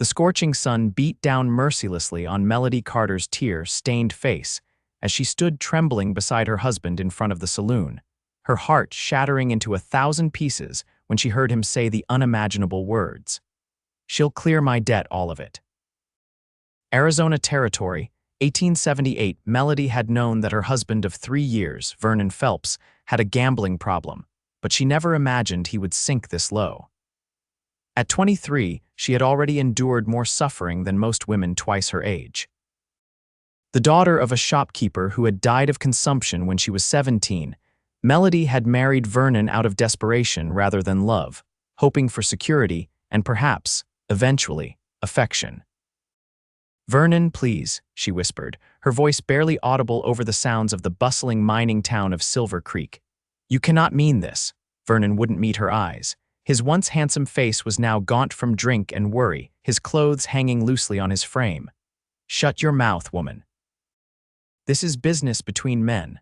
The scorching sun beat down mercilessly on Melody Carter's tear-stained face as she stood trembling beside her husband in front of the saloon, her heart shattering into 1,000 pieces when she heard him say the unimaginable words. "She'll clear my debt, all of it." Arizona Territory, 1878. Melody had known that her husband of 3 years, Vernon Phelps, had a gambling problem, but she never imagined he would sink this low. At 23, she had already endured more suffering than most women twice her age. The daughter of a shopkeeper who had died of consumption when she was 17, Melody had married Vernon out of desperation rather than love, hoping for security and perhaps, eventually, affection. "Vernon, please," she whispered, her voice barely audible over the sounds of the bustling mining town of Silver Creek. "You cannot mean this." Vernon wouldn't meet her eyes. His once handsome face was now gaunt from drink and worry, his clothes hanging loosely on his frame. "Shut your mouth, woman. This is business between men."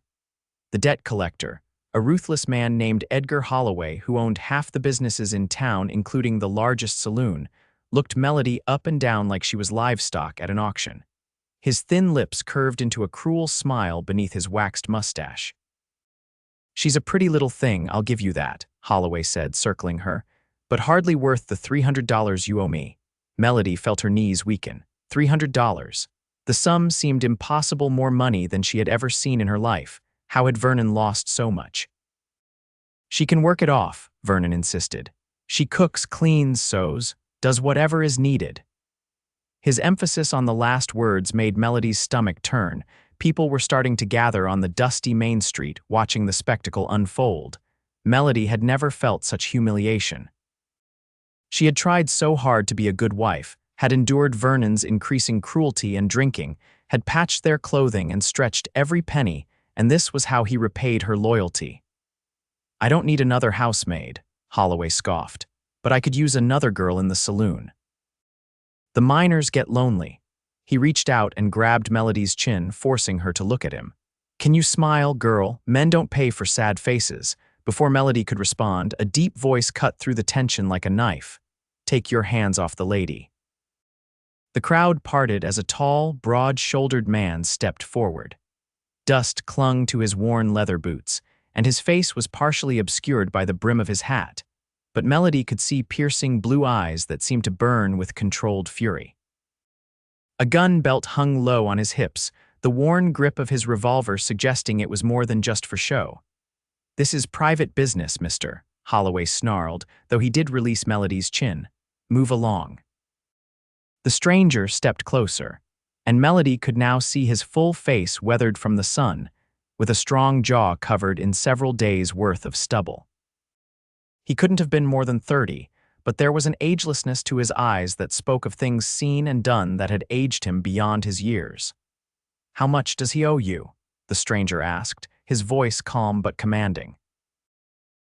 The debt collector, a ruthless man named Edgar Holloway who owned half the businesses in town including the largest saloon, looked Melody up and down like she was livestock at an auction. His thin lips curved into a cruel smile beneath his waxed mustache. "She's a pretty little thing, I'll give you that," Holloway said, circling her, "but hardly worth the $300 you owe me." Melody felt her knees weaken. $300. The sum seemed impossible more money than she had ever seen in her life. How had Vernon lost so much? "She can work it off," Vernon insisted. "She cooks, cleans, sews, does whatever is needed." His emphasis on the last words made Melody's stomach turn. People were starting to gather on the dusty Main Street, watching the spectacle unfold. Melody had never felt such humiliation. She had tried so hard to be a good wife, had endured Vernon's increasing cruelty and drinking, had patched their clothing and stretched every penny, and this was how he repaid her loyalty. "I don't need another housemaid," Holloway scoffed, "but I could use another girl in the saloon." "The miners get lonely." He reached out and grabbed Melody's chin, forcing her to look at him. "Can you smile, girl? Men don't pay for sad faces." Before Melody could respond, a deep voice cut through the tension like a knife. "Take your hands off the lady." The crowd parted as a tall, broad-shouldered man stepped forward. Dust clung to his worn leather boots, and his face was partially obscured by the brim of his hat, but Melody could see piercing blue eyes that seemed to burn with controlled fury. A gun belt hung low on his hips, the worn grip of his revolver suggesting it was more than just for show. "This is private business, mister," Holloway snarled, though he did release Melody's chin. "Move along." The stranger stepped closer, and Melody could now see his full face weathered from the sun, with a strong jaw covered in several days' worth of stubble. He couldn't have been more than 30, but there was an agelessness to his eyes that spoke of things seen and done that had aged him beyond his years. "How much does he owe you?" the stranger asked, his voice calm but commanding.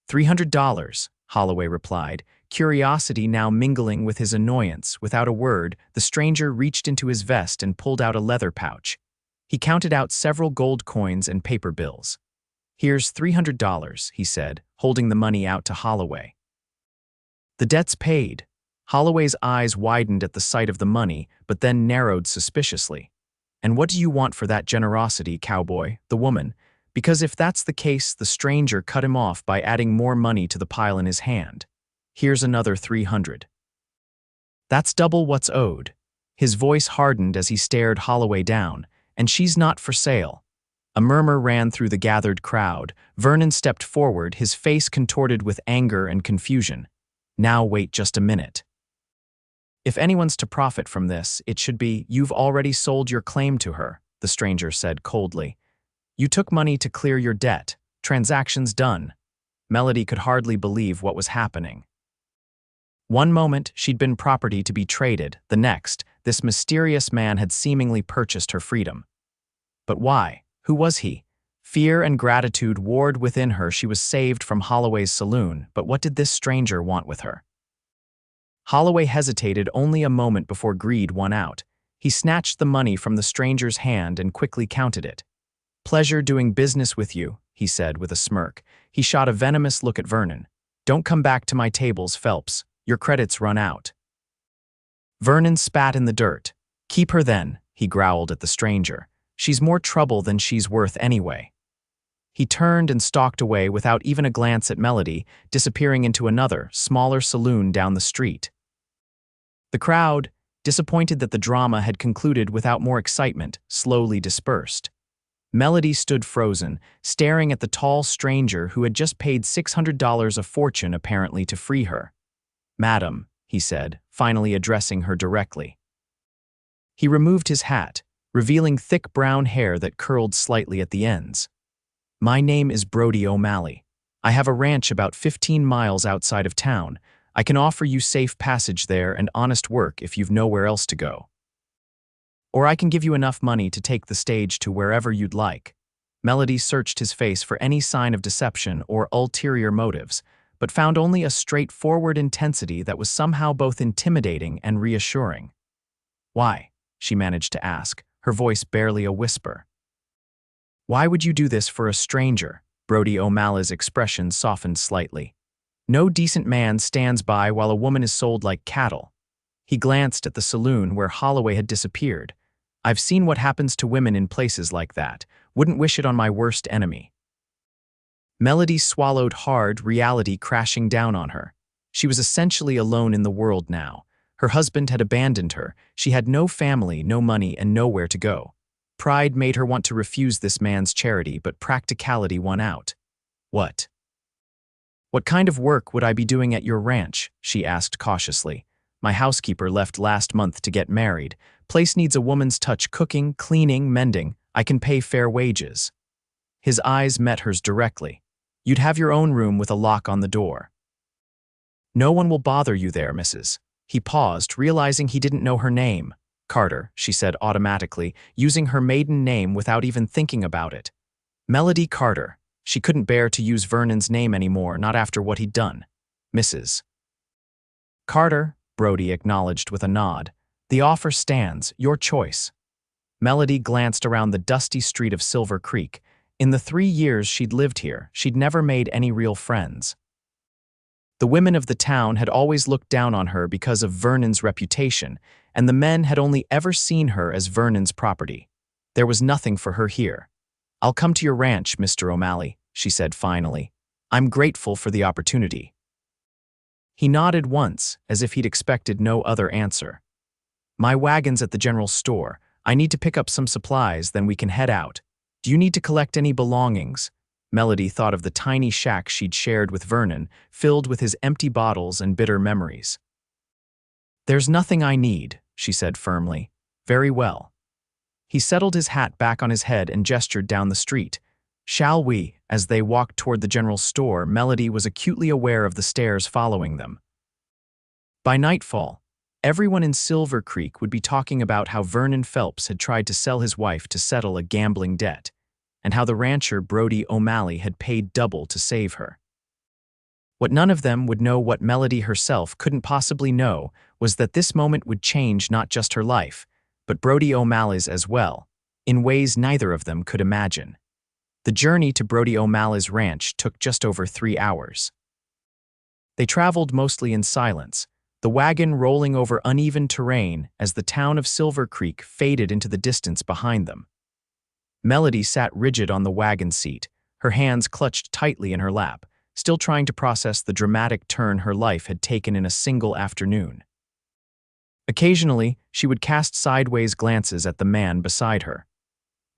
$300, Holloway replied, curiosity now mingling with his annoyance. Without a word, the stranger reached into his vest and pulled out a leather pouch. He counted out several gold coins and paper bills. "Here's $300, he said, holding the money out to Holloway. "The debt's paid." Holloway's eyes widened at the sight of the money, but then narrowed suspiciously. "And what do you want for that generosity, cowboy?" The woman. Because if that's the case, the stranger cut him off by adding more money to the pile in his hand. "Here's another 300. "That's double what's owed." His voice hardened as he stared Holloway down. "And she's not for sale." A murmur ran through the gathered crowd. Vernon stepped forward, his face contorted with anger and confusion. "Now wait just a minute. If anyone's to profit from this, it should be, you've already sold your claim to her," the stranger said coldly. "You took money to clear your debt. Transaction's done." Melody could hardly believe what was happening. One moment, she'd been property to be traded. The next, this mysterious man had seemingly purchased her freedom. But why? Who was he? Fear and gratitude warred within her. She was saved from Holloway's saloon, but what did this stranger want with her? Holloway hesitated only a moment before greed won out. He snatched the money from the stranger's hand and quickly counted it. "Pleasure doing business with you," he said with a smirk. He shot a venomous look at Vernon. "Don't come back to my tables, Phelps. Your credit's run out." Vernon spat in the dirt. "Keep her then," he growled at the stranger. "She's more trouble than she's worth anyway." He turned and stalked away without even a glance at Melody, disappearing into another, smaller saloon down the street. The crowd, disappointed that the drama had concluded without more excitement, slowly dispersed. Melody stood frozen, staring at the tall stranger who had just paid $600 a fortune apparently to free her. "Madam," he said, finally addressing her directly. He removed his hat, revealing thick brown hair that curled slightly at the ends. "My name is Brody O'Malley. I have a ranch about 15 miles outside of town. I can offer you safe passage there and honest work if you've nowhere else to go. Or I can give you enough money to take the stage to wherever you'd like." Melody searched his face for any sign of deception or ulterior motives, but found only a straightforward intensity that was somehow both intimidating and reassuring. "Why?" she managed to ask, her voice barely a whisper. "Why would you do this for a stranger?" Brody O'Malley's expression softened slightly. "No decent man stands by while a woman is sold like cattle." He glanced at the saloon where Holloway had disappeared. "I've seen what happens to women in places like that. Wouldn't wish it on my worst enemy." Melody swallowed hard, reality crashing down on her. She was essentially alone in the world now. Her husband had abandoned her. She had no family, no money, and nowhere to go. Pride made her want to refuse this man's charity, but practicality won out. "What kind of work would I be doing at your ranch?" she asked cautiously. "My housekeeper left last month to get married. Place needs a woman's touch, cooking, cleaning, mending. I can pay fair wages." His eyes met hers directly. "You'd have your own room with a lock on the door." "No one will bother you there, Mrs." He paused, realizing he didn't know her name. "Carter," she said automatically, using her maiden name without even thinking about it. Melody Carter. She couldn't bear to use Vernon's name anymore, not after what he'd done. "Mrs. Carter," Brody acknowledged with a nod. "The offer stands, your choice." Melody glanced around the dusty street of Silver Creek. In the 3 years she'd lived here, she'd never made any real friends. The women of the town had always looked down on her because of Vernon's reputation, and the men had only ever seen her as Vernon's property. There was nothing for her here. "I'll come to your ranch, Mr. O'Malley," she said finally. "I'm grateful for the opportunity." He nodded once, as if he'd expected no other answer. "My wagon's at the general store. I need to pick up some supplies, then we can head out. Do you need to collect any belongings?" Melody thought of the tiny shack she'd shared with Vernon, filled with his empty bottles and bitter memories. "There's nothing I need," she said firmly. "Very well." He settled his hat back on his head and gestured down the street. "Shall we?" As they walked toward the general store, Melody was acutely aware of the stares following them. By nightfall, everyone in Silver Creek would be talking about how Vernon Phelps had tried to sell his wife to settle a gambling debt, and how the rancher Brody O'Malley had paid double to save her. What none of them would know, what Melody herself couldn't possibly know, was that this moment would change not just her life, but Brody O'Malley's as well, in ways neither of them could imagine. The journey to Brody O'Malley's ranch took just over 3 hours. They traveled mostly in silence, the wagon rolling over uneven terrain as the town of Silver Creek faded into the distance behind them. Melody sat rigid on the wagon seat, her hands clutched tightly in her lap, still trying to process the dramatic turn her life had taken in a single afternoon. Occasionally, she would cast sideways glances at the man beside her.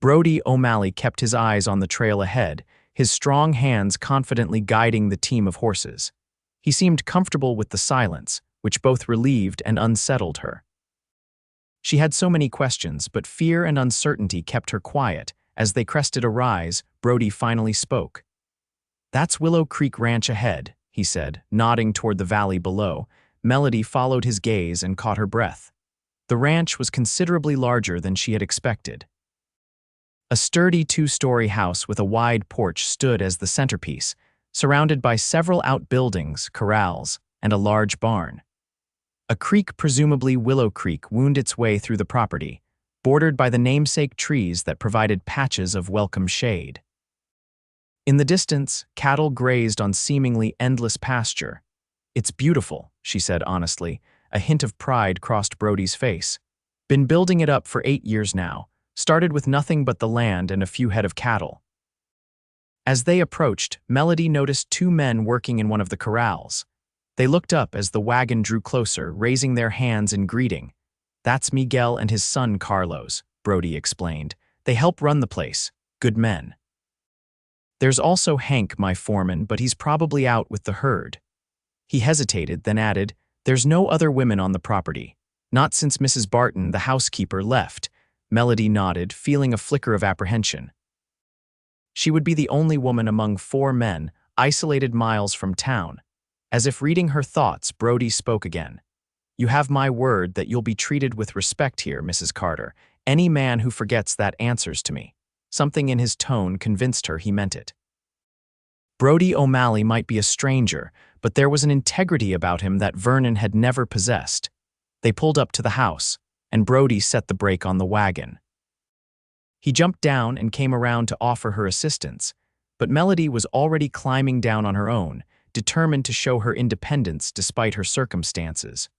Brody O'Malley kept his eyes on the trail ahead, his strong hands confidently guiding the team of horses. He seemed comfortable with the silence, which both relieved and unsettled her. She had so many questions, but fear and uncertainty kept her quiet. As they crested a rise, Brody finally spoke. "That's Willow Creek Ranch ahead," he said, nodding toward the valley below. Melody followed his gaze and caught her breath. The ranch was considerably larger than she had expected. A sturdy 2-story house with a wide porch stood as the centerpiece, surrounded by several outbuildings, corrals, and a large barn. A creek, presumably Willow Creek, wound its way through the property, bordered by the namesake trees that provided patches of welcome shade. In the distance, cattle grazed on seemingly endless pasture. "It's beautiful," she said honestly, A hint of pride crossed Brody's face. Been building it up for 8 years now. Started with nothing but the land and a few head of cattle. As they approached, Melody noticed 2 men working in one of the corrals. They looked up as the wagon drew closer, raising their hands in greeting. "That's Miguel and his son Carlos," Brody explained. "They help run the place. Good men." "There's also Hank, my foreman, but he's probably out with the herd." He hesitated, then added, "There's no other women on the property. Not since Mrs. Barton, the housekeeper, left." Melody nodded, feeling a flicker of apprehension. She would be the only woman among 4 men, isolated miles from town. As if reading her thoughts, Brody spoke again. "You have my word that you'll be treated with respect here, Mrs. Carter. Any man who forgets that answers to me." Something in his tone convinced her he meant it. Brody O'Malley might be a stranger, but there was an integrity about him that Vernon had never possessed. They pulled up to the house, and Brody set the brake on the wagon. He jumped down and came around to offer her assistance, but Melody was already climbing down on her own, determined to show her independence despite her circumstances.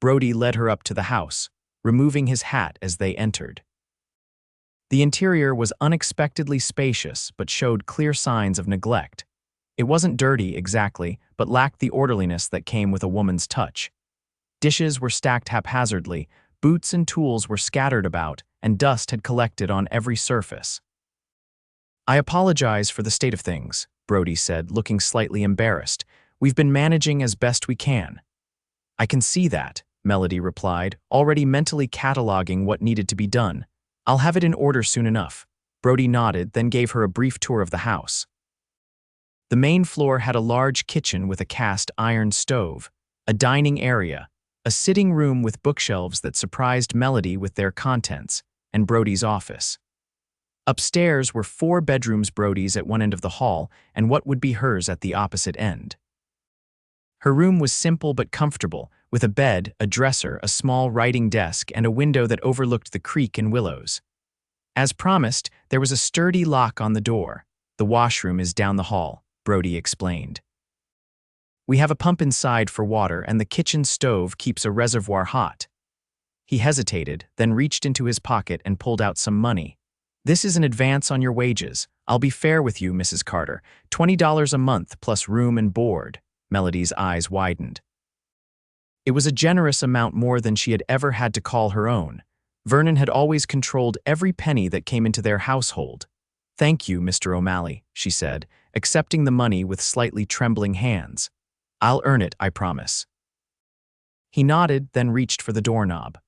Brody led her up to the house, removing his hat as they entered. The interior was unexpectedly spacious but showed clear signs of neglect. It wasn't dirty exactly, but lacked the orderliness that came with a woman's touch. Dishes were stacked haphazardly, boots and tools were scattered about, and dust had collected on every surface. "I apologize for the state of things," Brody said, looking slightly embarrassed. "We've been managing as best we can." "I can see that," Melody replied, already mentally cataloging what needed to be done. "I'll have it in order soon enough." Brody nodded, then gave her a brief tour of the house. The main floor had a large kitchen with a cast iron stove, a dining area, a sitting room with bookshelves that surprised Melody with their contents, and Brody's office. Upstairs were 4 bedrooms, Brody's at one end of the hall and what would be hers at the opposite end. Her room was simple but comfortable, with a bed, a dresser, a small writing desk, and a window that overlooked the creek and willows. As promised, there was a sturdy lock on the door. "The washroom is down the hall," Brody explained. "We have a pump inside for water, and the kitchen stove keeps a reservoir hot." He hesitated, then reached into his pocket and pulled out some money. "This is an advance on your wages. I'll be fair with you, Mrs. Carter. $20 a month plus room and board." Melody's eyes widened. It was a generous amount, more than she had ever had to call her own. Vernon had always controlled every penny that came into their household. "Thank you, Mr. O'Malley," she said, accepting the money with slightly trembling hands. "I'll earn it, I promise." He nodded, then reached for the doorknob.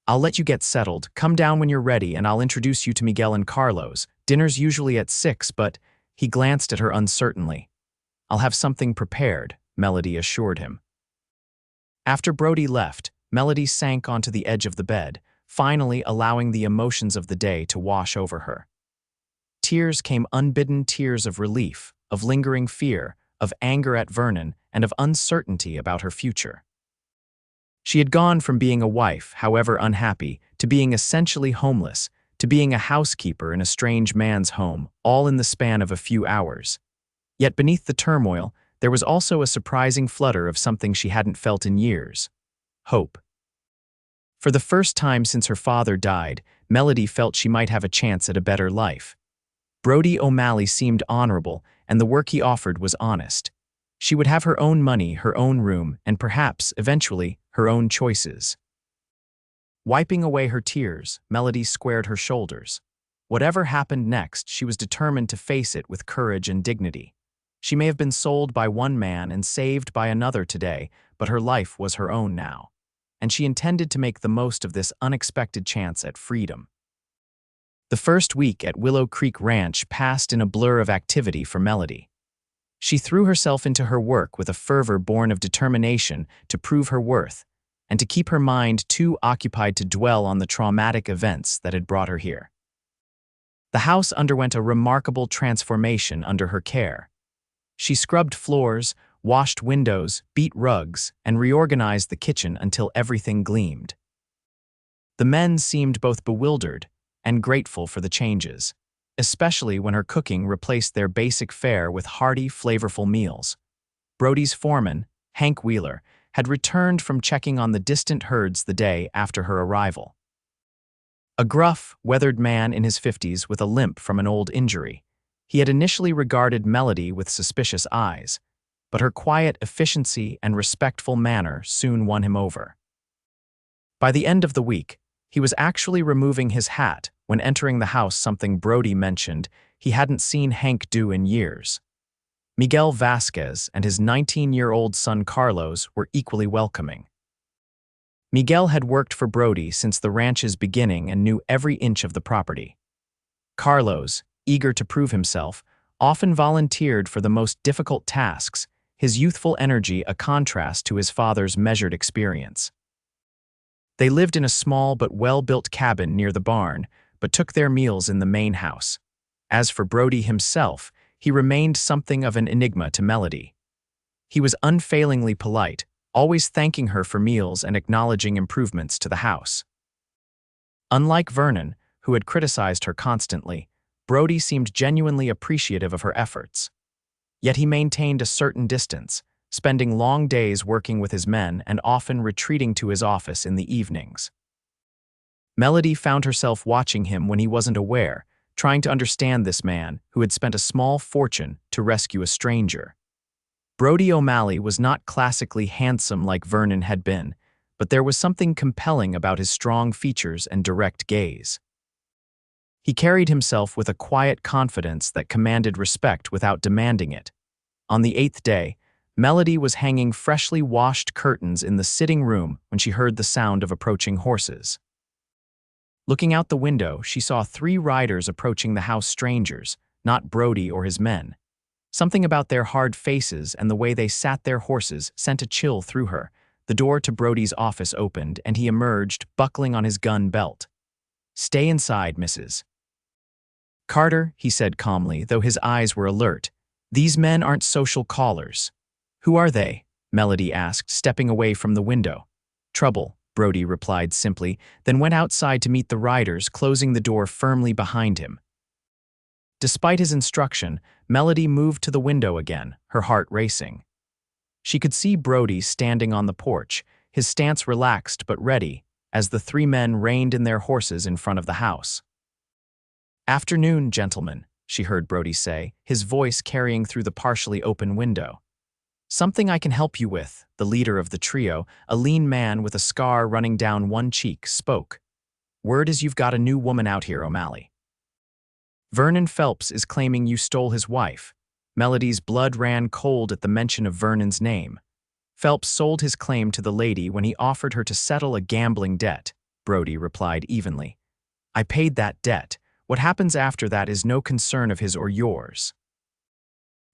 "I'll let you get settled. Come down when you're ready, and I'll introduce you to Miguel and Carlos. Dinner's usually at 6, but—" He glanced at her uncertainly. "I'll have something prepared," Melody assured him. After Brody left, Melody sank onto the edge of the bed, finally allowing the emotions of the day to wash over her. Tears came, unbidden tears of relief, of lingering fear, of anger at Vernon, and of uncertainty about her future. She had gone from being a wife, however unhappy, to being essentially homeless, to being a housekeeper in a strange man's home, all in the span of a few hours. Yet beneath the turmoil, there was also a surprising flutter of something she hadn't felt in years: hope. For the first time since her father died, Melody felt she might have a chance at a better life. Brody O'Malley seemed honorable, and the work he offered was honest. She would have her own money, her own room, and perhaps, eventually, her own choices. Wiping away her tears, Melody squared her shoulders. Whatever happened next, she was determined to face it with courage and dignity. She may have been sold by one man and saved by another today, but her life was her own now, and she intended to make the most of this unexpected chance at freedom. The first week at Willow Creek Ranch passed in a blur of activity for Melody. She threw herself into her work with a fervor born of determination to prove her worth, and to keep her mind too occupied to dwell on the traumatic events that had brought her here. The house underwent a remarkable transformation under her care. She scrubbed floors, washed windows, beat rugs, and reorganized the kitchen until everything gleamed. The men seemed both bewildered and grateful for the changes, especially when her cooking replaced their basic fare with hearty, flavorful meals. Brody's foreman, Hank Wheeler, had returned from checking on the distant herds the day after her arrival. A gruff, weathered man in his 50s with a limp from an old injury. He had initially regarded Melody with suspicious eyes, but her quiet efficiency and respectful manner soon won him over. By the end of the week, he was actually removing his hat when entering the house, something Brody mentioned he hadn't seen Hank do in years. Miguel Vasquez and his 19-year-old son Carlos were equally welcoming. Miguel had worked for Brody since the ranch's beginning and knew every inch of the property. Carlos, eager to prove himself, often volunteered for the most difficult tasks, his youthful energy a contrast to his father's measured experience. They lived in a small but well-built cabin near the barn, but took their meals in the main house. As for Brody himself, he remained something of an enigma to Melody. He was unfailingly polite, always thanking her for meals and acknowledging improvements to the house. Unlike Vernon, who had criticized her constantly, Brody seemed genuinely appreciative of her efforts. Yet he maintained a certain distance, spending long days working with his men and often retreating to his office in the evenings. Melody found herself watching him when he wasn't aware, trying to understand this man who had spent a small fortune to rescue a stranger. Brody O'Malley was not classically handsome like Vernon had been, but there was something compelling about his strong features and direct gaze. He carried himself with a quiet confidence that commanded respect without demanding it. On the 8th day, Melody was hanging freshly washed curtains in the sitting room when she heard the sound of approaching horses. Looking out the window, she saw 3 riders approaching the house, strangers, not Brody or his men. Something about their hard faces and the way they sat their horses sent a chill through her. The door to Brody's office opened and he emerged, buckling on his gun belt. "Stay inside, Mrs. Carter," he said calmly, though his eyes were alert. "These men aren't social callers." "Who are they?" Melody asked, stepping away from the window. "Trouble," Brody replied simply, then went outside to meet the riders, closing the door firmly behind him. Despite his instruction, Melody moved to the window again, her heart racing. She could see Brody standing on the porch, his stance relaxed but ready, as the 3 men reined in their horses in front of the house. "Afternoon, gentlemen," she heard Brody say, his voice carrying through the partially open window. "Something I can help you with," the leader of the trio, a lean man with a scar running down one cheek, spoke. "Word is you've got a new woman out here, O'Malley. Vernon Phelps is claiming you stole his wife." Melody's blood ran cold at the mention of Vernon's name. "Phelps sold his claim to the lady when he offered her to settle a gambling debt," Brody replied evenly. "I paid that debt. What happens after that is no concern of his or yours."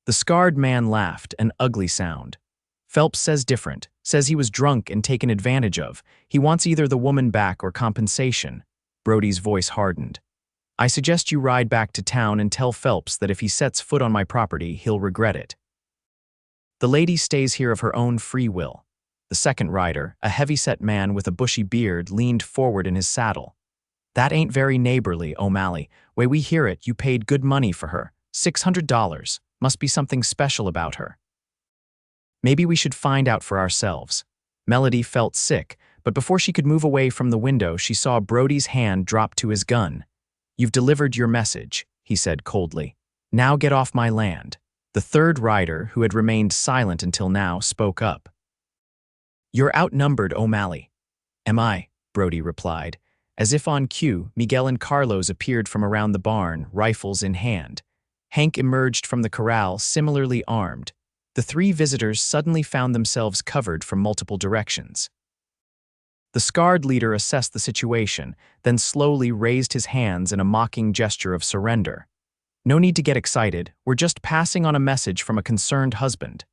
The scarred man laughed, an ugly sound. "Phelps says different, says he was drunk and taken advantage of. He wants either the woman back or compensation." Brody's voice hardened. "I suggest you ride back to town and tell Phelps that if he sets foot on my property, he'll regret it. The lady stays here of her own free will." The second rider, a heavy-set man with a bushy beard, leaned forward in his saddle. "That ain't very neighborly, O'Malley. Way we hear it, you paid good money for her. $600. Must be something special about her." "Maybe we should find out for ourselves." Melody felt sick, but before she could move away from the window, she saw Brody's hand drop to his gun. "You've delivered your message," he said coldly. "Now get off my land." The third rider, who had remained silent until now, spoke up. "You're outnumbered, O'Malley." "Am I?" Brody replied. As if on cue, Miguel and Carlos appeared from around the barn, rifles in hand. Hank emerged from the corral, similarly armed. The 3 visitors suddenly found themselves covered from multiple directions. The scarred leader assessed the situation, then slowly raised his hands in a mocking gesture of surrender. "No need to get excited, we're just passing on a message from a concerned husband."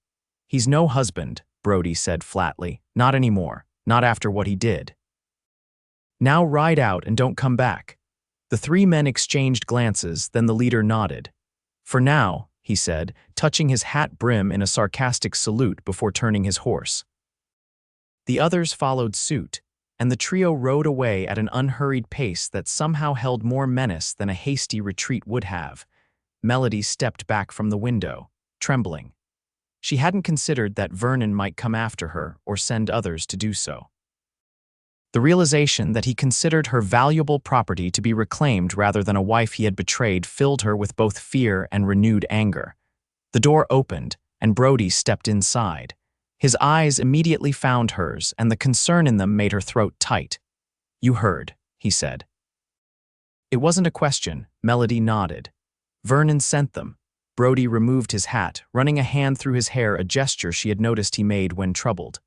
"He's no husband," Brody said flatly. "Not anymore, not after what he did. Now ride out and don't come back." The 3 men exchanged glances, then the leader nodded. "For now," he said, touching his hat brim in a sarcastic salute before turning his horse. The others followed suit, and the trio rode away at an unhurried pace that somehow held more menace than a hasty retreat would have. Melody stepped back from the window, trembling. She hadn't considered that Vernon might come after her or send others to do so. The realization that he considered her valuable property to be reclaimed rather than a wife he had betrayed filled her with both fear and renewed anger. The door opened, and Brody stepped inside. His eyes immediately found hers, and the concern in them made her throat tight. "You heard," he said. It wasn't a question. Melody nodded. "Vernon sent them." Brody removed his hat, running a hand through his hair, a gesture she had noticed he made when troubled.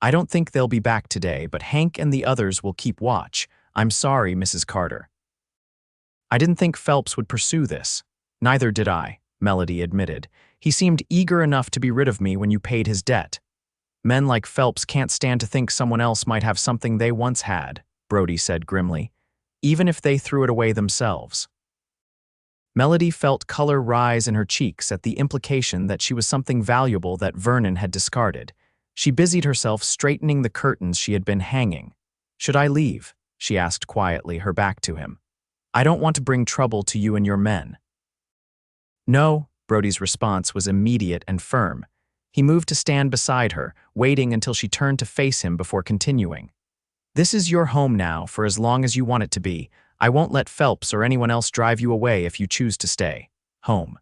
"I don't think they'll be back today, but Hank and the others will keep watch. I'm sorry, Mrs. Carter." "I didn't think Phelps would pursue this." "Neither did I," Melody admitted. "He seemed eager enough to be rid of me when you paid his debt." "Men like Phelps can't stand to think someone else might have something they once had," Brody said grimly, "even if they threw it away themselves." Melody felt color rise in her cheeks at the implication that she was something valuable that Vernon had discarded. She busied herself straightening the curtains she had been hanging. "Should I leave?" she asked quietly, her back to him. "I don't want to bring trouble to you and your men." "No," Brody's response was immediate and firm. He moved to stand beside her, waiting until she turned to face him before continuing. "This is your home now for as long as you want it to be. I won't let Phelps or anyone else drive you away if you choose to stay. Home."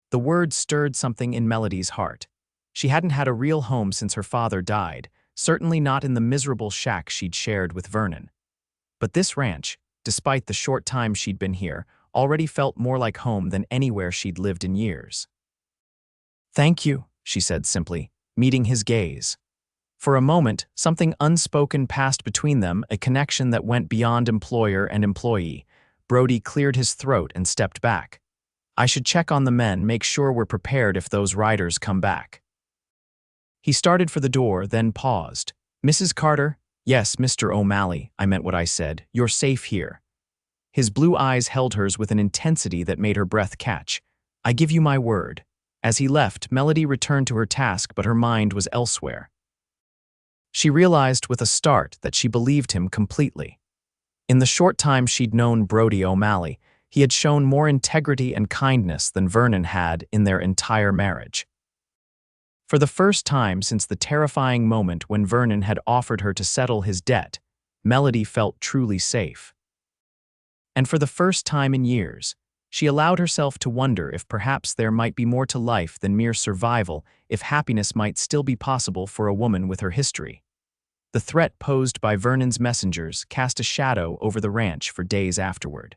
The word stirred something in Melody's heart. She hadn't had a real home since her father died, certainly not in the miserable shack she'd shared with Vernon. But this ranch, despite the short time she'd been here, already felt more like home than anywhere she'd lived in years. "Thank you," she said simply, meeting his gaze. For a moment, something unspoken passed between them, a connection that went beyond employer and employee. Brody cleared his throat and stepped back. "I should check on the men, make sure we're prepared if those riders come back." He started for the door, then paused. "Mrs. Carter?" "Yes, Mr. O'Malley, I meant what I said. You're safe here." His blue eyes held hers with an intensity that made her breath catch. "I give you my word." As he left, Melody returned to her task, but her mind was elsewhere. She realized with a start that she believed him completely. In the short time she'd known Brody O'Malley, he had shown more integrity and kindness than Vernon had in their entire marriage. For the first time since the terrifying moment when Vernon had offered her to settle his debt, Melody felt truly safe. And for the first time in years, she allowed herself to wonder if perhaps there might be more to life than mere survival, if happiness might still be possible for a woman with her history. The threat posed by Vernon's messengers cast a shadow over the ranch for days afterward.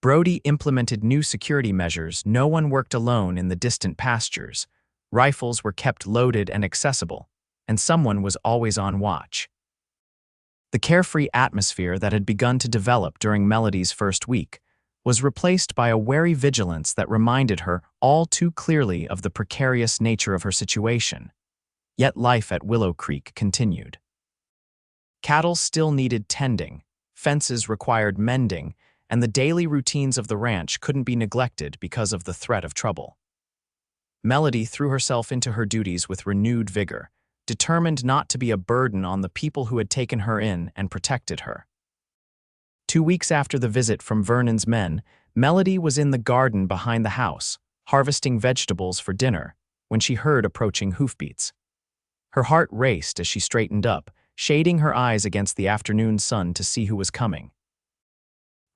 Brody implemented new security measures. No one worked alone in the distant pastures. Rifles were kept loaded and accessible, and someone was always on watch. The carefree atmosphere that had begun to develop during Melody's first week was replaced by a wary vigilance that reminded her all too clearly of the precarious nature of her situation. Yet life at Willow Creek continued. Cattle still needed tending, fences required mending, and the daily routines of the ranch couldn't be neglected because of the threat of trouble. Melody threw herself into her duties with renewed vigor, determined not to be a burden on the people who had taken her in and protected her. 2 weeks after the visit from Vernon's men, Melody was in the garden behind the house, harvesting vegetables for dinner, when she heard approaching hoofbeats. Her heart raced as she straightened up, shading her eyes against the afternoon sun to see who was coming.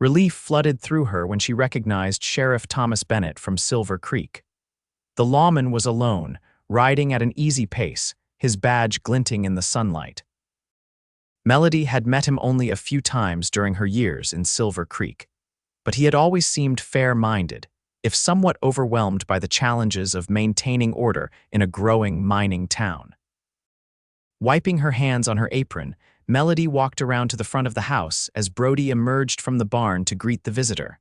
Relief flooded through her when she recognized Sheriff Thomas Bennett from Silver Creek. The lawman was alone, riding at an easy pace, his badge glinting in the sunlight. Melody had met him only a few times during her years in Silver Creek, but he had always seemed fair-minded, if somewhat overwhelmed by the challenges of maintaining order in a growing mining town. Wiping her hands on her apron, Melody walked around to the front of the house as Brody emerged from the barn to greet the visitor.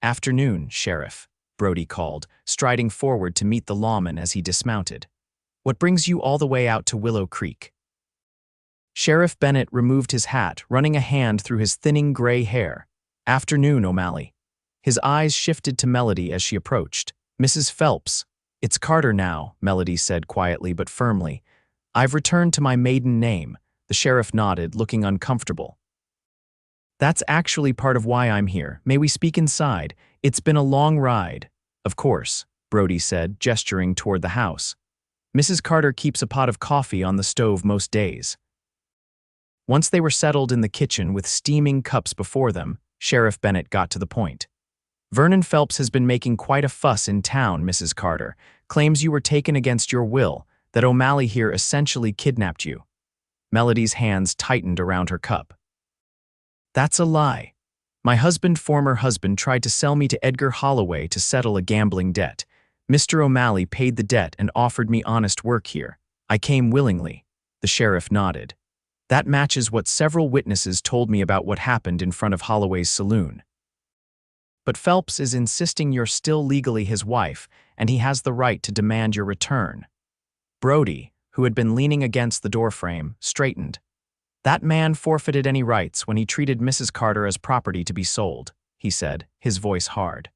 "Afternoon, Sheriff," Brody called, striding forward to meet the lawman as he dismounted. "What brings you all the way out to Willow Creek?" Sheriff Bennett removed his hat, running a hand through his thinning gray hair. "Afternoon, O'Malley." His eyes shifted to Melody as she approached. "Mrs. Phelps." "It's Carter now," Melody said quietly but firmly. "I've returned to my maiden name." The sheriff nodded, looking uncomfortable. "That's actually part of why I'm here. May we speak inside? It's been a long ride." "Of course." Brody said, gesturing toward the house. Mrs. Carter keeps a pot of coffee on the stove most days. Once they were settled in the kitchen with steaming cups before them, Sheriff Bennett got to the point. Vernon Phelps has been making quite a fuss in town, Mrs. Carter. Claims you were taken against your will, that O'Malley here essentially kidnapped you. Melody's hands tightened around her cup. That's a lie. My former husband, tried to sell me to Edgar Holloway to settle a gambling debt. Mr. O'Malley paid the debt and offered me honest work here. I came willingly. The sheriff nodded. That matches what several witnesses told me about what happened in front of Holloway's saloon. But Phelps is insisting you're still legally his wife, and he has the right to demand your return. Brody, who had been leaning against the doorframe, straightened. That man forfeited any rights when he treated Mrs. Carter as property to be sold, he said, his voice hard.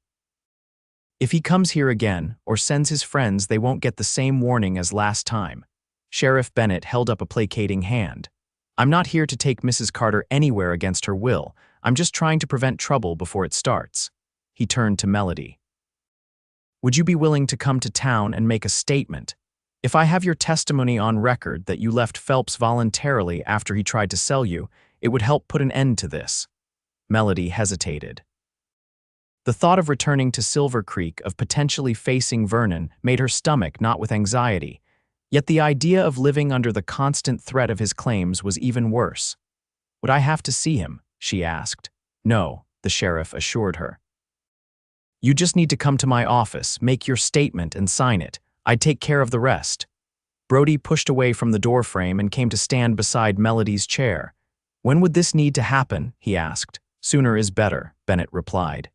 If he comes here again, or sends his friends, they won't get the same warning as last time. Sheriff Bennett held up a placating hand. I'm not here to take Mrs. Carter anywhere against her will. I'm just trying to prevent trouble before it starts. He turned to Melody. Would you be willing to come to town and make a statement? If I have your testimony on record that you left Phelps voluntarily after he tried to sell you, it would help put an end to this. Melody hesitated. The thought of returning to Silver Creek, of potentially facing Vernon, made her stomach knot with anxiety. Yet the idea of living under the constant threat of his claims was even worse. Would I have to see him? She asked. No, the sheriff assured her. You just need to come to my office, make your statement, and sign it. I'd take care of the rest. Brody pushed away from the doorframe and came to stand beside Melody's chair. When would this need to happen? He asked. Sooner is better, Bennett replied.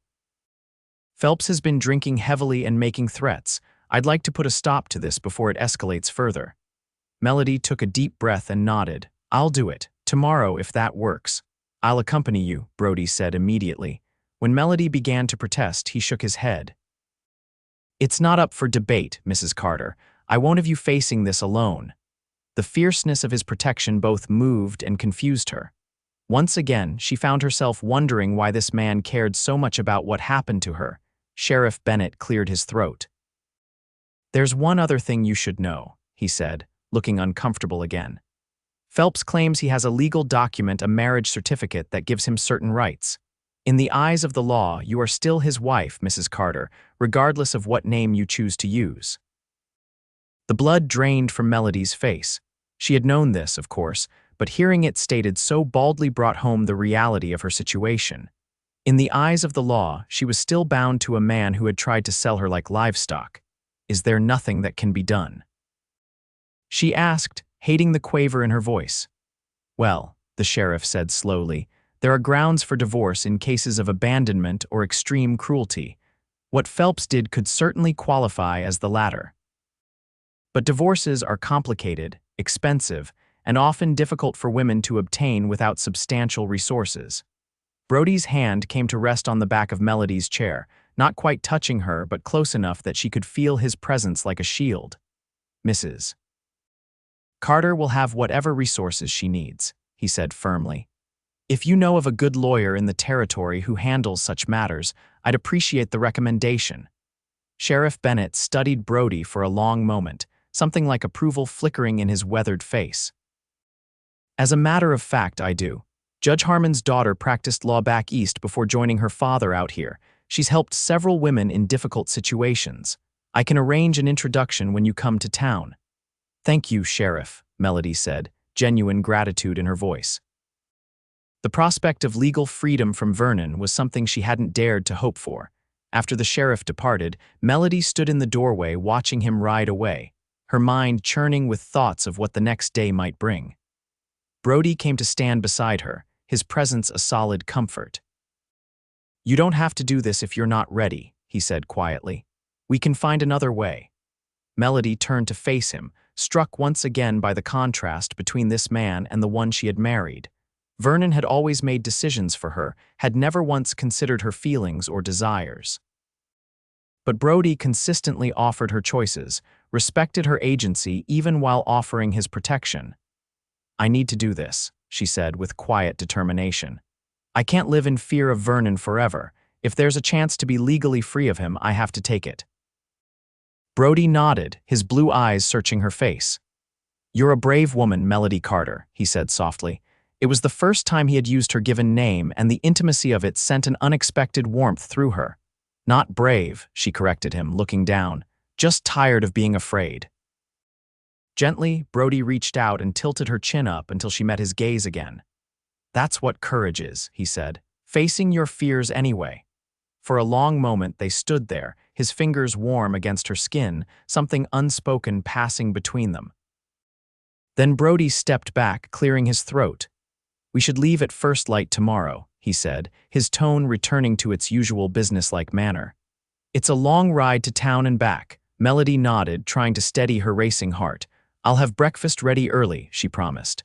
Phelps has been drinking heavily and making threats. I'd like to put a stop to this before it escalates further. Melody took a deep breath and nodded. I'll do it. Tomorrow, if that works. I'll accompany you, Brody said immediately. When Melody began to protest, he shook his head. It's not up for debate, Mrs. Carter. I won't have you facing this alone. The fierceness of his protection both moved and confused her. Once again, she found herself wondering why this man cared so much about what happened to her. Sheriff Bennett cleared his throat. There's one other thing you should know, he said, looking uncomfortable again. Phelps claims he has a legal document, a marriage certificate, that gives him certain rights. In the eyes of the law, you are still his wife, Mrs. Carter, regardless of what name you choose to use. The blood drained from Melody's face. She had known this, of course, but hearing it stated so baldly brought home the reality of her situation. In the eyes of the law, she was still bound to a man who had tried to sell her like livestock. Is there nothing that can be done? She asked, hating the quaver in her voice. Well, the sheriff said slowly, there are grounds for divorce in cases of abandonment or extreme cruelty. What Phelps did could certainly qualify as the latter. But divorces are complicated, expensive, and often difficult for women to obtain without substantial resources. Brody's hand came to rest on the back of Melody's chair, not quite touching her but close enough that she could feel his presence like a shield. Mrs. Carter will have whatever resources she needs, he said firmly. If you know of a good lawyer in the territory who handles such matters, I'd appreciate the recommendation. Sheriff Bennett studied Brody for a long moment, something like approval flickering in his weathered face. As a matter of fact, I do. Judge Harmon's daughter practiced law back east before joining her father out here. She's helped several women in difficult situations. I can arrange an introduction when you come to town. Thank you, Sheriff, Melody said, genuine gratitude in her voice. The prospect of legal freedom from Vernon was something she hadn't dared to hope for. After the sheriff departed, Melody stood in the doorway watching him ride away, her mind churning with thoughts of what the next day might bring. Brody came to stand beside her, his presence a solid comfort. You don't have to do this if you're not ready, he said quietly. We can find another way. Melody turned to face him, struck once again by the contrast between this man and the one she had married. Vernon had always made decisions for her, had never once considered her feelings or desires. But Brody consistently offered her choices, respected her agency even while offering his protection. I need to do this, she said with quiet determination. I can't live in fear of Vernon forever. If there's a chance to be legally free of him, I have to take it. Brody nodded, his blue eyes searching her face. "You're a brave woman, Melody Carter," he said softly. It was the first time he had used her given name, and the intimacy of it sent an unexpected warmth through her. "Not brave," she corrected him, looking down. "Just tired of being afraid." Gently, Brody reached out and tilted her chin up until she met his gaze again. "That's what courage is," he said, "facing your fears anyway." For a long moment they stood there, his fingers warm against her skin, something unspoken passing between them. Then Brody stepped back, clearing his throat. "We should leave at first light tomorrow," he said, his tone returning to its usual businesslike manner. "It's a long ride to town and back." Melody nodded, trying to steady her racing heart. "I'll have breakfast ready early," she promised.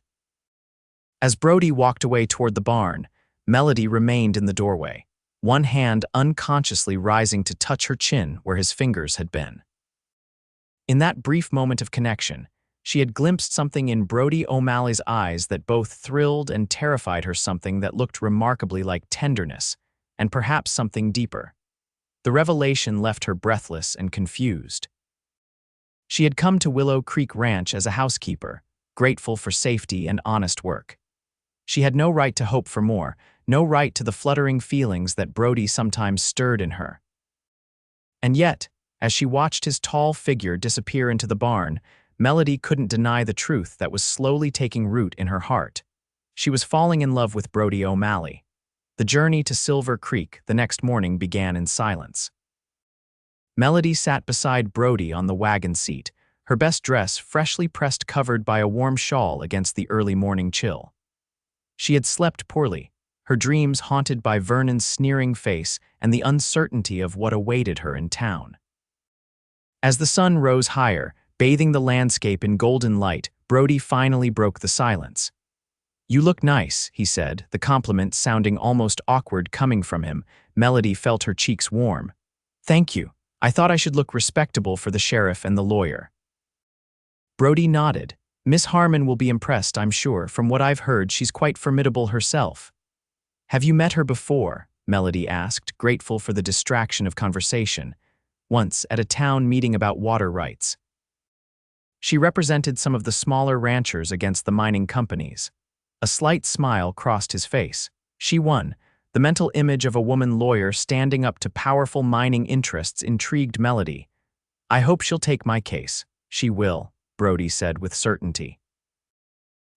As Brody walked away toward the barn, Melody remained in the doorway, one hand unconsciously rising to touch her chin where his fingers had been. In that brief moment of connection, she had glimpsed something in Brody O'Malley's eyes that both thrilled and terrified her, something that looked remarkably like tenderness, and perhaps something deeper. The revelation left her breathless and confused. She had come to Willow Creek Ranch as a housekeeper, grateful for safety and honest work. She had no right to hope for more, no right to the fluttering feelings that Brody sometimes stirred in her. And yet, as she watched his tall figure disappear into the barn, Melody couldn't deny the truth that was slowly taking root in her heart. She was falling in love with Brody O'Malley. The journey to Silver Creek the next morning began in silence. Melody sat beside Brody on the wagon seat, her best dress freshly pressed, covered by a warm shawl against the early morning chill. She had slept poorly, her dreams haunted by Vernon's sneering face and the uncertainty of what awaited her in town. As the sun rose higher, bathing the landscape in golden light, Brody finally broke the silence. "You look nice," he said, the compliment sounding almost awkward coming from him. Melody felt her cheeks warm. "Thank you. I thought I should look respectable for the sheriff and the lawyer." Brody nodded. "Miss Harmon will be impressed, I'm sure. From what I've heard, she's quite formidable herself." "Have you met her before?" Melody asked, grateful for the distraction of conversation. "Once, at a town meeting about water rights. She represented some of the smaller ranchers against the mining companies." A slight smile crossed his face. "She won." The mental image of a woman lawyer standing up to powerful mining interests intrigued Melody. "I hope she'll take my case." "She will," Brody said with certainty.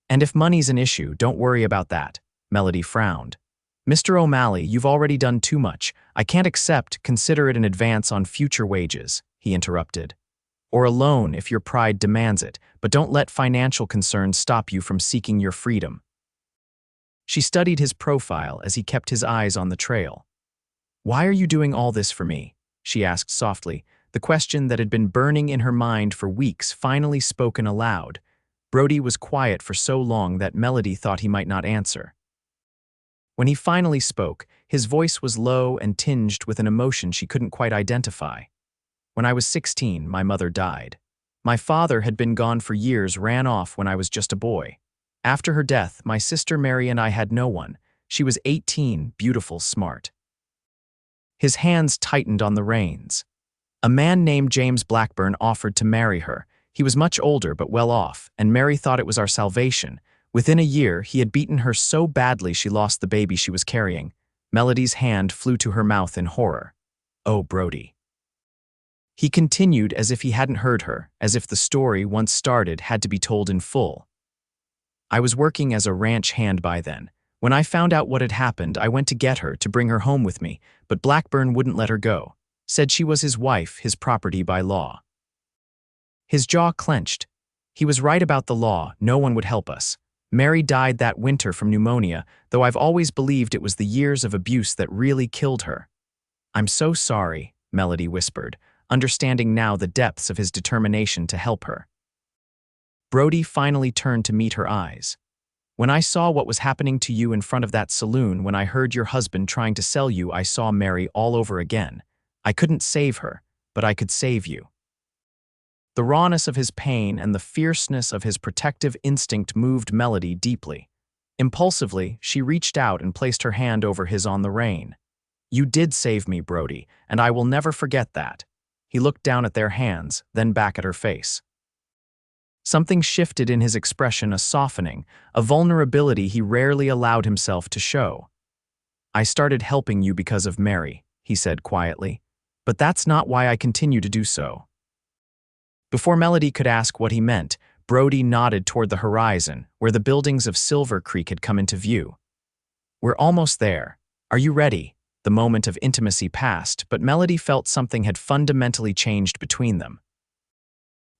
"And if money's an issue, don't worry about that." Melody frowned. "Mr. O'Malley, you've already done too much. I can't accept. Consider it an advance on future wages," he interrupted. "Or a loan if your pride demands it, but don't let financial concerns stop you from seeking your freedom." She studied his profile as he kept his eyes on the trail. "Why are you doing all this for me?" she asked softly, the question that had been burning in her mind for weeks finally spoken aloud. Brody was quiet for so long that Melody thought he might not answer. When he finally spoke, his voice was low and tinged with an emotion she couldn't quite identify. "When I was 16, my mother died. My father had been gone for years, ran off when I was just a boy. After her death, my sister Mary and I had no one. She was 18, beautiful, smart." His hands tightened on the reins. "A man named James Blackburn offered to marry her. He was much older but well off, and Mary thought it was our salvation. Within a year, he had beaten her so badly she lost the baby she was carrying." Melody's hand flew to her mouth in horror. "Oh, Brody." He continued as if he hadn't heard her, as if the story, once started, had to be told in full. "I was working as a ranch hand by then. When I found out what had happened, I went to get her, to bring her home with me, but Blackburn wouldn't let her go. Said she was his wife, his property by law." His jaw clenched. He was right about the law. No one would help us. Mary died that winter from pneumonia, though I've always believed it was the years of abuse that really killed her. "I'm so sorry," Melody whispered, understanding now the depths of his determination to help her. Brody finally turned to meet her eyes. "When I saw what was happening to you in front of that saloon, when I heard your husband trying to sell you, I saw Mary all over again. I couldn't save her, but I could save you." The rawness of his pain and the fierceness of his protective instinct moved Melody deeply. Impulsively, she reached out and placed her hand over his on the rein. "You did save me, Brody, and I will never forget that." He looked down at their hands, then back at her face. Something shifted in his expression, a softening, a vulnerability he rarely allowed himself to show. "I started helping you because of Mary," he said quietly, "but that's not why I continue to do so." Before Melody could ask what he meant, Brody nodded toward the horizon, where the buildings of Silver Creek had come into view. "We're almost there. Are you ready?" The moment of intimacy passed, but Melody felt something had fundamentally changed between them.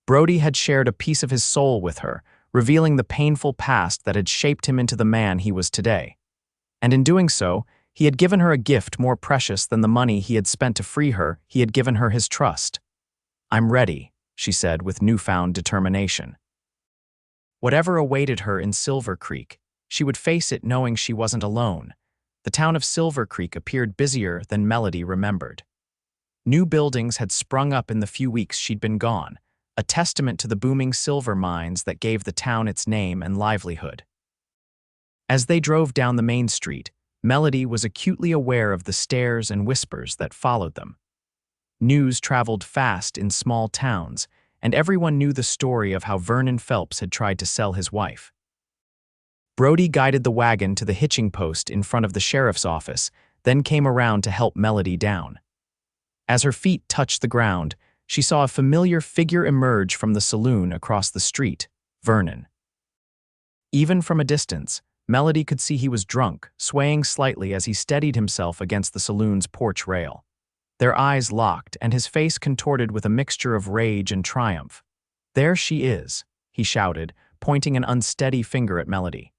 Brody had shared a piece of his soul with her, revealing the painful past that had shaped him into the man he was today. And in doing so, he had given her a gift more precious than the money he had spent to free her. He had given her his trust. "I'm ready," she said with newfound determination. Whatever awaited her in Silver Creek, she would face it knowing she wasn't alone. The town of Silver Creek appeared busier than Melody remembered. New buildings had sprung up in the few weeks she'd been gone, a testament to the booming silver mines that gave the town its name and livelihood. As they drove down the main street, Melody was acutely aware of the stares and whispers that followed them. News traveled fast in small towns, and everyone knew the story of how Vernon Phelps had tried to sell his wife. Brody guided the wagon to the hitching post in front of the sheriff's office, then came around to help Melody down. As her feet touched the ground, she saw a familiar figure emerge from the saloon across the street, Vernon. Even from a distance, Melody could see he was drunk, swaying slightly as he steadied himself against the saloon's porch rail. Their eyes locked, and his face contorted with a mixture of rage and triumph. "There she is," he shouted, pointing an unsteady finger at Melody.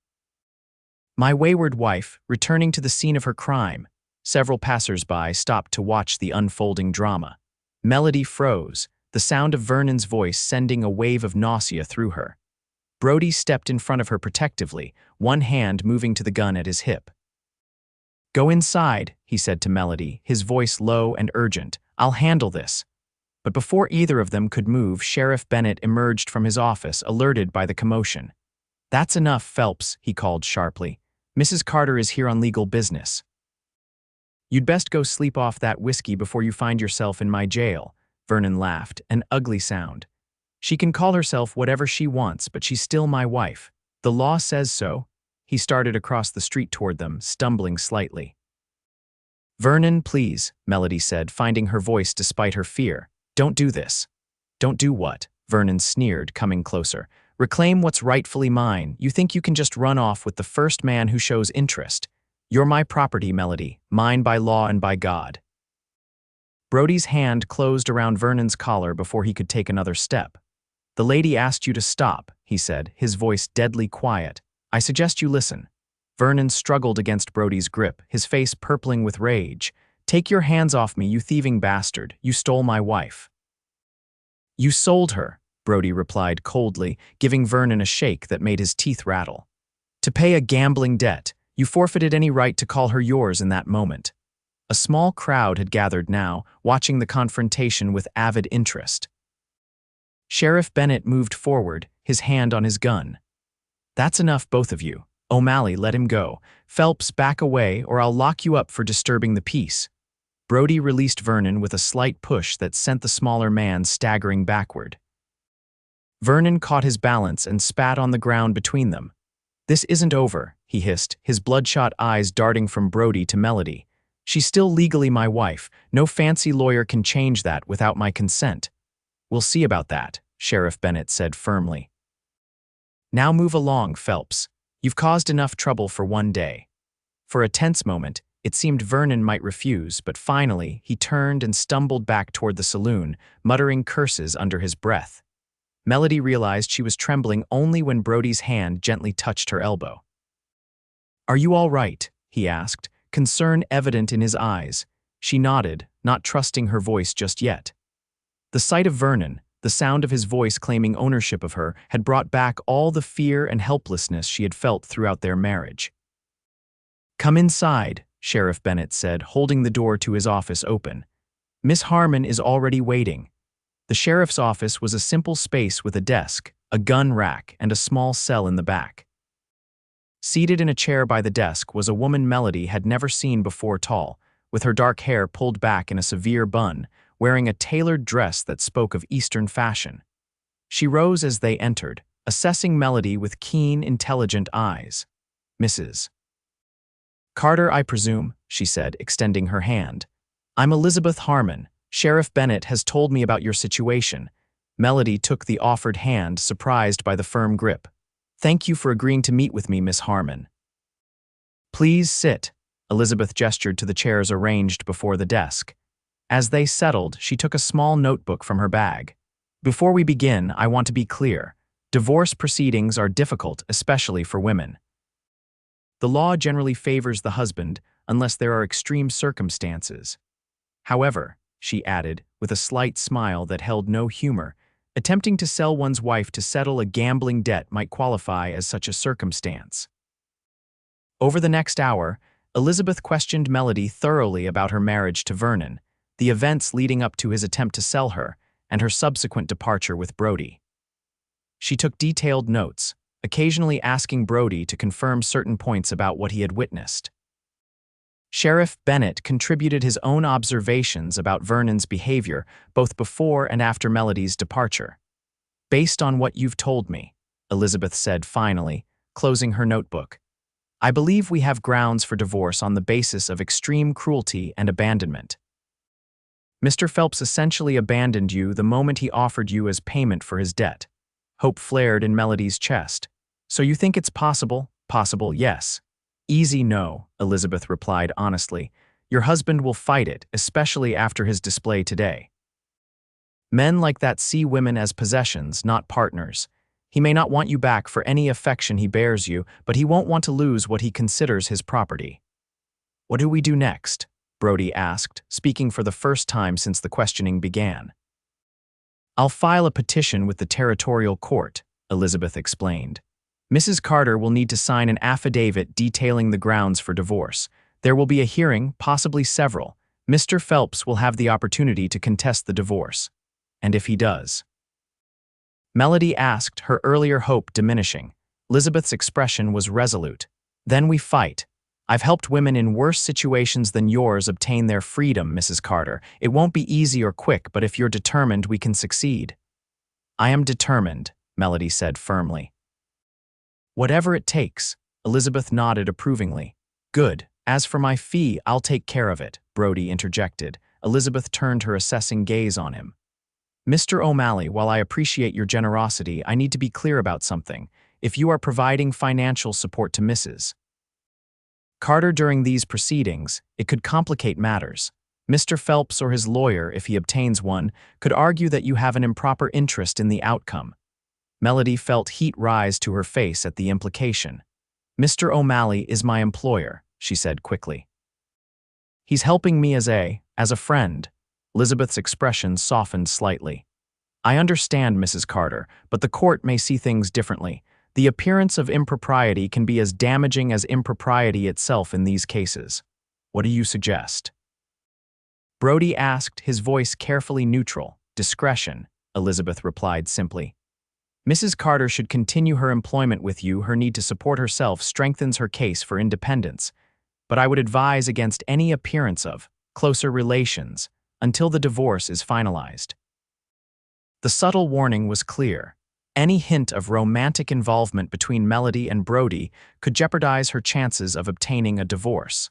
"My wayward wife, returning to the scene of her crime." Several passers-by stopped to watch the unfolding drama. Melody froze, the sound of Vernon's voice sending a wave of nausea through her. Brody stepped in front of her protectively, one hand moving to the gun at his hip. "Go inside," he said to Melody, his voice low and urgent. "I'll handle this." But before either of them could move, Sheriff Bennett emerged from his office, alerted by the commotion. "That's enough, Phelps," he called sharply. "Mrs. Carter is here on legal business. You'd best go sleep off that whiskey before you find yourself in my jail." Vernon laughed, an ugly sound. "She can call herself whatever she wants, but she's still my wife. The law says so." He started across the street toward them, stumbling slightly. "Vernon, please," Melody said, finding her voice despite her fear. "Don't do this." "Don't do what?" Vernon sneered, coming closer. "Reclaim what's rightfully mine. You think you can just run off with the first man who shows interest. You're my property, Melody, mine by law and by God." Brody's hand closed around Vernon's collar before he could take another step. "The lady asked you to stop," he said, his voice deadly quiet. "I suggest you listen." Vernon struggled against Brody's grip, his face purpling with rage. "Take your hands off me, you thieving bastard. You stole my wife." "You sold her," Brody replied coldly, giving Vernon a shake that made his teeth rattle. "To pay a gambling debt. You forfeited any right to call her yours in that moment." A small crowd had gathered now, watching the confrontation with avid interest. Sheriff Bennett moved forward, his hand on his gun. "That's enough, both of you. O'Malley, let him go. Phelps, back away, or I'll lock you up for disturbing the peace." Brody released Vernon with a slight push that sent the smaller man staggering backward. Vernon caught his balance and spat on the ground between them. "This isn't over," he hissed, his bloodshot eyes darting from Brody to Melody. "She's still legally my wife. No fancy lawyer can change that without my consent." "We'll see about that," Sheriff Bennett said firmly. "Now move along, Phelps. You've caused enough trouble for one day." For a tense moment, it seemed Vernon might refuse, but finally, he turned and stumbled back toward the saloon, muttering curses under his breath. Melody realized she was trembling only when Brody's hand gently touched her elbow. "Are you all right?" he asked, concern evident in his eyes. She nodded, not trusting her voice just yet. The sight of Vernon, the sound of his voice claiming ownership of her, had brought back all the fear and helplessness she had felt throughout their marriage. "Come inside," Sheriff Bennett said, holding the door to his office open. "Miss Harmon is already waiting." The sheriff's office was a simple space with a desk, a gun rack, and a small cell in the back. Seated in a chair by the desk was a woman Melody had never seen before, tall, with her dark hair pulled back in a severe bun, wearing a tailored dress that spoke of Eastern fashion. She rose as they entered, assessing Melody with keen, intelligent eyes. "Mrs. Carter, I presume," she said, extending her hand. "I'm Elizabeth Harmon. Sheriff Bennett has told me about your situation." Melody took the offered hand, surprised by the firm grip. "Thank you for agreeing to meet with me, Miss Harmon." "Please sit." Elizabeth gestured to the chairs arranged before the desk. As they settled, she took a small notebook from her bag. "Before we begin, I want to be clear. Divorce proceedings are difficult, especially for women. The law generally favors the husband unless there are extreme circumstances. However," she added, with a slight smile that held no humor, "attempting to sell one's wife to settle a gambling debt might qualify as such a circumstance." Over the next hour, Elizabeth questioned Melody thoroughly about her marriage to Vernon, the events leading up to his attempt to sell her, and her subsequent departure with Brody. She took detailed notes, occasionally asking Brody to confirm certain points about what he had witnessed. Sheriff Bennett contributed his own observations about Vernon's behavior both before and after Melody's departure. "Based on what you've told me," Elizabeth said finally, closing her notebook, "I believe we have grounds for divorce on the basis of extreme cruelty and abandonment. Mr. Phelps essentially abandoned you the moment he offered you as payment for his debt." Hope flared in Melody's chest. "So you think it's possible?" "Possible, yes. Easy, no," Elizabeth replied honestly. "Your husband will fight it, especially after his display today. Men like that see women as possessions, not partners. He may not want you back for any affection he bears you, but he won't want to lose what he considers his property." "What do we do next?" Brody asked, speaking for the first time since the questioning began. "I'll file a petition with the territorial court," Elizabeth explained. "Mrs. Carter will need to sign an affidavit detailing the grounds for divorce. There will be a hearing, possibly several. Mr. Phelps will have the opportunity to contest the divorce. And if he does—" Melody asked, her earlier hope diminishing. Elizabeth's expression was resolute. "Then we fight. I've helped women in worse situations than yours obtain their freedom, Mrs. Carter. It won't be easy or quick, but if you're determined, we can succeed." "I am determined," Melody said firmly. "Whatever it takes," Elizabeth nodded approvingly. "Good. As for my fee, I'll take care of it," Brody interjected. Elizabeth turned her assessing gaze on him. "Mr. O'Malley, while I appreciate your generosity, I need to be clear about something. If you are providing financial support to Mrs. Carter during these proceedings, it could complicate matters. Mr. Phelps or his lawyer, if he obtains one, could argue that you have an improper interest in the outcome." Melody felt heat rise to her face at the implication. "Mr. O'Malley is my employer," she said quickly. "He's helping me as a friend." Elizabeth's expression softened slightly. "I understand, Mrs. Carter, but the court may see things differently. The appearance of impropriety can be as damaging as impropriety itself in these cases. What do you suggest?" Brody asked, his voice carefully neutral. "Discretion," Elizabeth replied simply. "Mrs. Carter should continue her employment with you. Her need to support herself strengthens her case for independence. But I would advise against any appearance of closer relations until the divorce is finalized." The subtle warning was clear. Any hint of romantic involvement between Melody and Brody could jeopardize her chances of obtaining a divorce.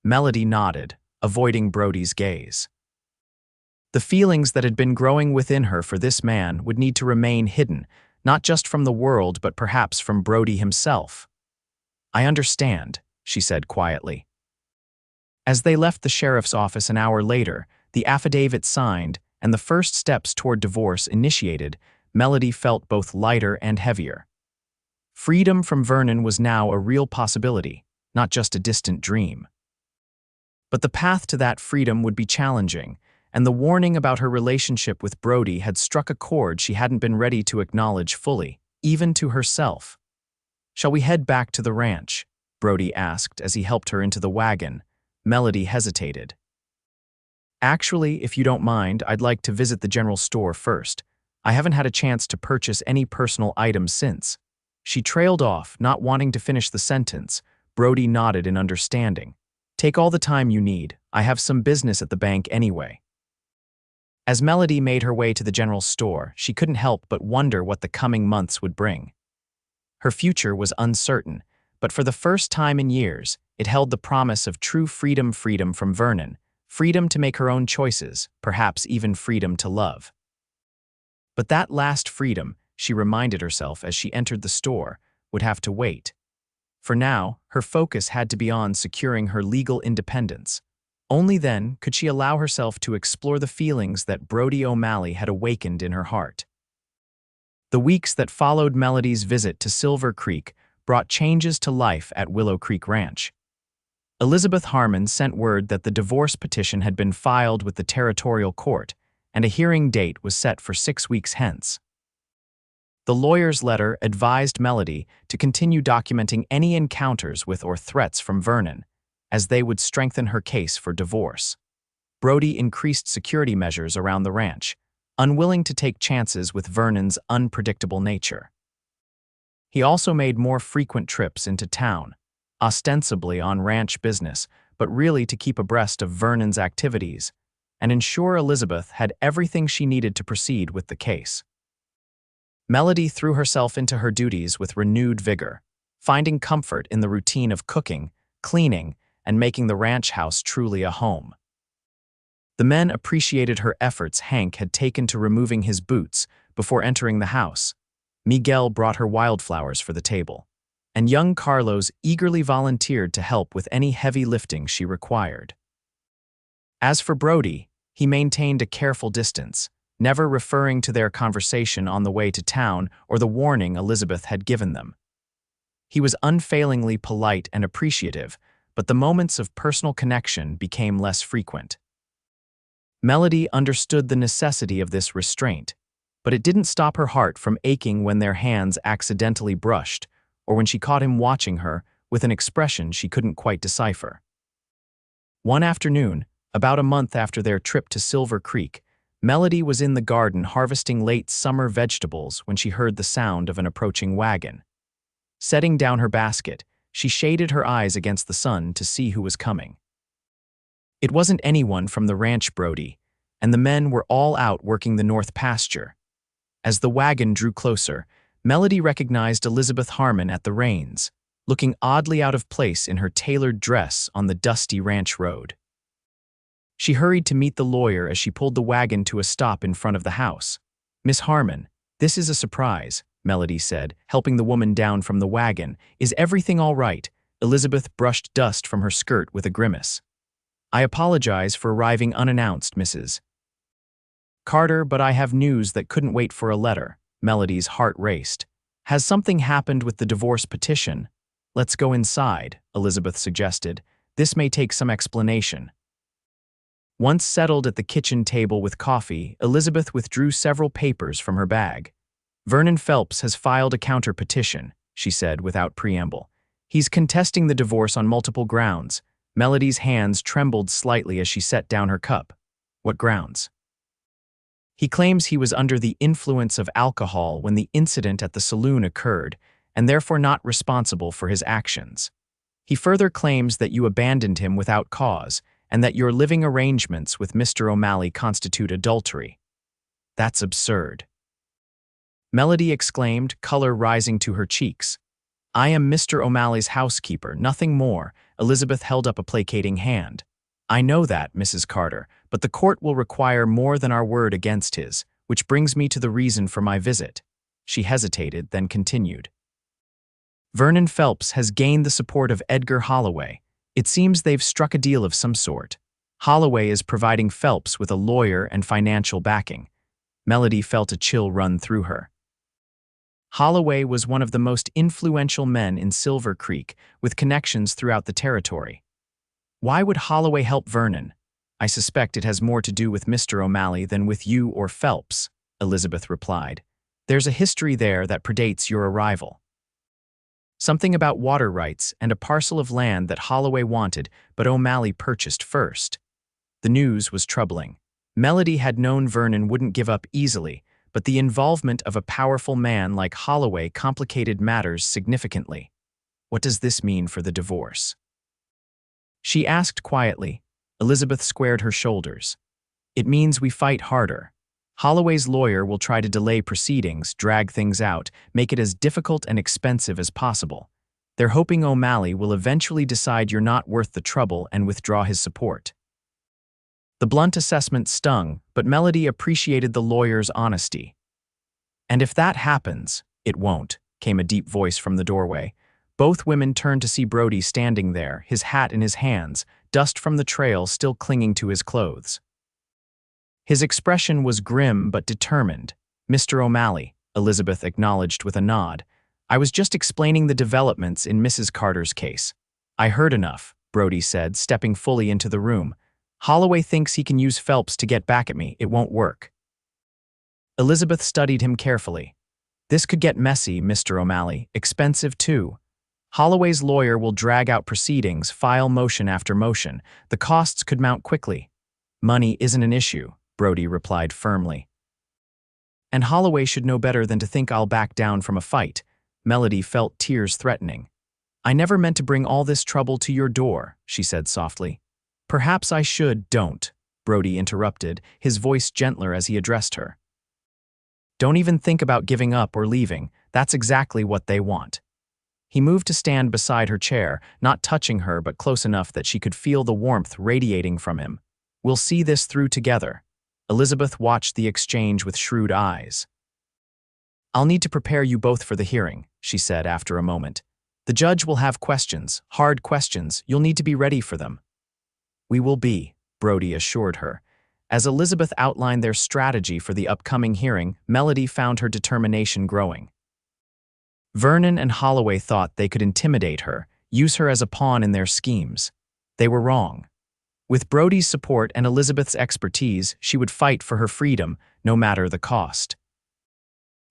Melody nodded, avoiding Brody's gaze. The feelings that had been growing within her for this man would need to remain hidden, not just from the world but perhaps from Brody himself. "I understand," she said quietly. As they left the sheriff's office an hour later, the affidavit signed, and the first steps toward divorce initiated, Melody felt both lighter and heavier. Freedom from Vernon was now a real possibility, not just a distant dream. But the path to that freedom would be challenging, and the warning about her relationship with Brody had struck a chord she hadn't been ready to acknowledge fully, even to herself. "Shall we head back to the ranch?" Brody asked as he helped her into the wagon. Melody hesitated. "Actually, if you don't mind, I'd like to visit the general store first. I haven't had a chance to purchase any personal items since." She trailed off, not wanting to finish the sentence. Brody nodded in understanding. "Take all the time you need. I have some business at the bank anyway." As Melody made her way to the general store, she couldn't help but wonder what the coming months would bring. Her future was uncertain, but for the first time in years, it held the promise of true freedom from Vernon, freedom to make her own choices, perhaps even freedom to love. But that last freedom, she reminded herself as she entered the store, would have to wait. For now, her focus had to be on securing her legal independence. Only then could she allow herself to explore the feelings that Brody O'Malley had awakened in her heart. The weeks that followed Melody's visit to Silver Creek brought changes to life at Willow Creek Ranch. Elizabeth Harmon sent word that the divorce petition had been filed with the territorial court, and a hearing date was set for 6 weeks hence. The lawyer's letter advised Melody to continue documenting any encounters with or threats from Vernon, as they would strengthen her case for divorce. Brody increased security measures around the ranch, unwilling to take chances with Vernon's unpredictable nature. He also made more frequent trips into town, ostensibly on ranch business, but really to keep abreast of Vernon's activities and ensure Elizabeth had everything she needed to proceed with the case. Melody threw herself into her duties with renewed vigor, finding comfort in the routine of cooking, cleaning, and making the ranch house truly a home. The men appreciated her efforts Hank had taken to removing his boots before entering the house. Miguel brought her wildflowers for the table, and young Carlos eagerly volunteered to help with any heavy lifting she required. As for Brody, he maintained a careful distance, never referring to their conversation on the way to town or the warning Elizabeth had given them. He was unfailingly polite and appreciative, but the moments of personal connection became less frequent. Melody understood the necessity of this restraint, but it didn't stop her heart from aching when their hands accidentally brushed, or when she caught him watching her with an expression she couldn't quite decipher. One afternoon, about a month after their trip to Silver Creek, Melody was in the garden harvesting late summer vegetables when she heard the sound of an approaching wagon. Setting down her basket, she shaded her eyes against the sun to see who was coming. It wasn't anyone from the ranch, Brody, and the men were all out working the north pasture. As the wagon drew closer, Melody recognized Elizabeth Harmon at the reins, looking oddly out of place in her tailored dress on the dusty ranch road. She hurried to meet the lawyer as she pulled the wagon to a stop in front of the house. "Miss Harmon, this is a surprise," Melody said, helping the woman down from the wagon. "Is everything all right?" Elizabeth brushed dust from her skirt with a grimace. "I apologize for arriving unannounced, Mrs. Carter, but I have news that couldn't wait for a letter." Melody's heart raced. "Has something happened with the divorce petition?" "Let's go inside," Elizabeth suggested. "This may take some explanation." Once settled at the kitchen table with coffee, Elizabeth withdrew several papers from her bag. "Vernon Phelps has filed a counter petition," she said without preamble. "He's contesting the divorce on multiple grounds." Melody's hands trembled slightly as she set down her cup. "What grounds?" "He claims he was under the influence of alcohol when the incident at the saloon occurred, and therefore not responsible for his actions. He further claims that you abandoned him without cause, and that your living arrangements with Mr. O'Malley constitute adultery." "That's absurd," Melody exclaimed, color rising to her cheeks. "I am Mr. O'Malley's housekeeper, nothing more." Elizabeth held up a placating hand. "I know that, Mrs. Carter, but the court will require more than our word against his, which brings me to the reason for my visit." She hesitated, then continued. "Vernon Phelps has gained the support of Edgar Holloway. It seems they've struck a deal of some sort. Holloway is providing Phelps with a lawyer and financial backing." Melody felt a chill run through her. Holloway was one of the most influential men in Silver Creek, with connections throughout the territory. "Why would Holloway help Vernon?" "I suspect it has more to do with Mr. O'Malley than with you or Phelps," Elizabeth replied. "There's a history there that predates your arrival. Something about water rights and a parcel of land that Holloway wanted, but O'Malley purchased first." The news was troubling. Melody had known Vernon wouldn't give up easily, but the involvement of a powerful man like Holloway complicated matters significantly. "What does this mean for the divorce?" she asked quietly. Elizabeth squared her shoulders. It means we fight harder. Holloway's lawyer will try to delay proceedings, drag things out, make it as difficult and expensive as possible. They're hoping O'Malley will eventually decide you're not worth the trouble and withdraw his support. The blunt assessment stung, but Melody appreciated the lawyer's honesty. And if that happens, it won't, came a deep voice from the doorway. Both women turned to see Brody standing there, his hat in his hands, dust from the trail still clinging to his clothes. His expression was grim but determined. "Mr. O'Malley," Elizabeth acknowledged with a nod. "I was just explaining the developments in Mrs. Carter's case." "I heard enough," Brody said, stepping fully into the room. "Holloway thinks he can use Phelps to get back at me. It won't work." Elizabeth studied him carefully. "This could get messy, Mr. O'Malley. Expensive, too. Holloway's lawyer will drag out proceedings, file motion after motion. The costs could mount quickly." "Money isn't an issue," Brody replied firmly. "And Holloway should know better than to think I'll back down from a fight." Melody felt tears threatening. "I never meant to bring all this trouble to your door," she said softly. "Perhaps I should." "Don't," Brody interrupted, his voice gentler as he addressed her. "Don't even think about giving up or leaving. That's exactly what they want." He moved to stand beside her chair, not touching her but close enough that she could feel the warmth radiating from him. "We'll see this through together." Elizabeth watched the exchange with shrewd eyes. "I'll need to prepare you both for the hearing," she said after a moment. "The judge will have questions, hard questions. You'll need to be ready for them." "We will be," Brody assured her. As Elizabeth outlined their strategy for the upcoming hearing, Melody found her determination growing. Vernon and Holloway thought they could intimidate her, use her as a pawn in their schemes. They were wrong. With Brody's support and Elizabeth's expertise, she would fight for her freedom, no matter the cost.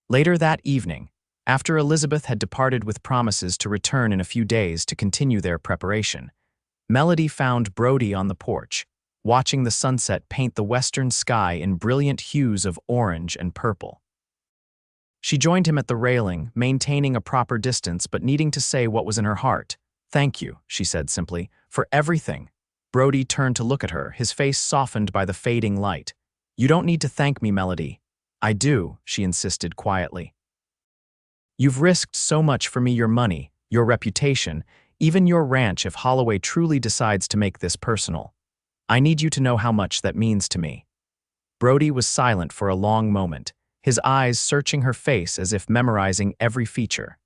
Later that evening, after Elizabeth had departed with promises to return in a few days to continue their preparation, Melody found Brody on the porch, watching the sunset paint the western sky in brilliant hues of orange and purple. She joined him at the railing, maintaining a proper distance but needing to say what was in her heart. "Thank you," she said simply, "for everything." Brody turned to look at her, his face softened by the fading light. "You don't need to thank me, Melody." "I do," she insisted quietly. "You've risked so much for me, your money, your reputation, even your ranch if Holloway truly decides to make this personal. I need you to know how much that means to me." Brody was silent for a long moment, his eyes searching her face as if memorizing every feature.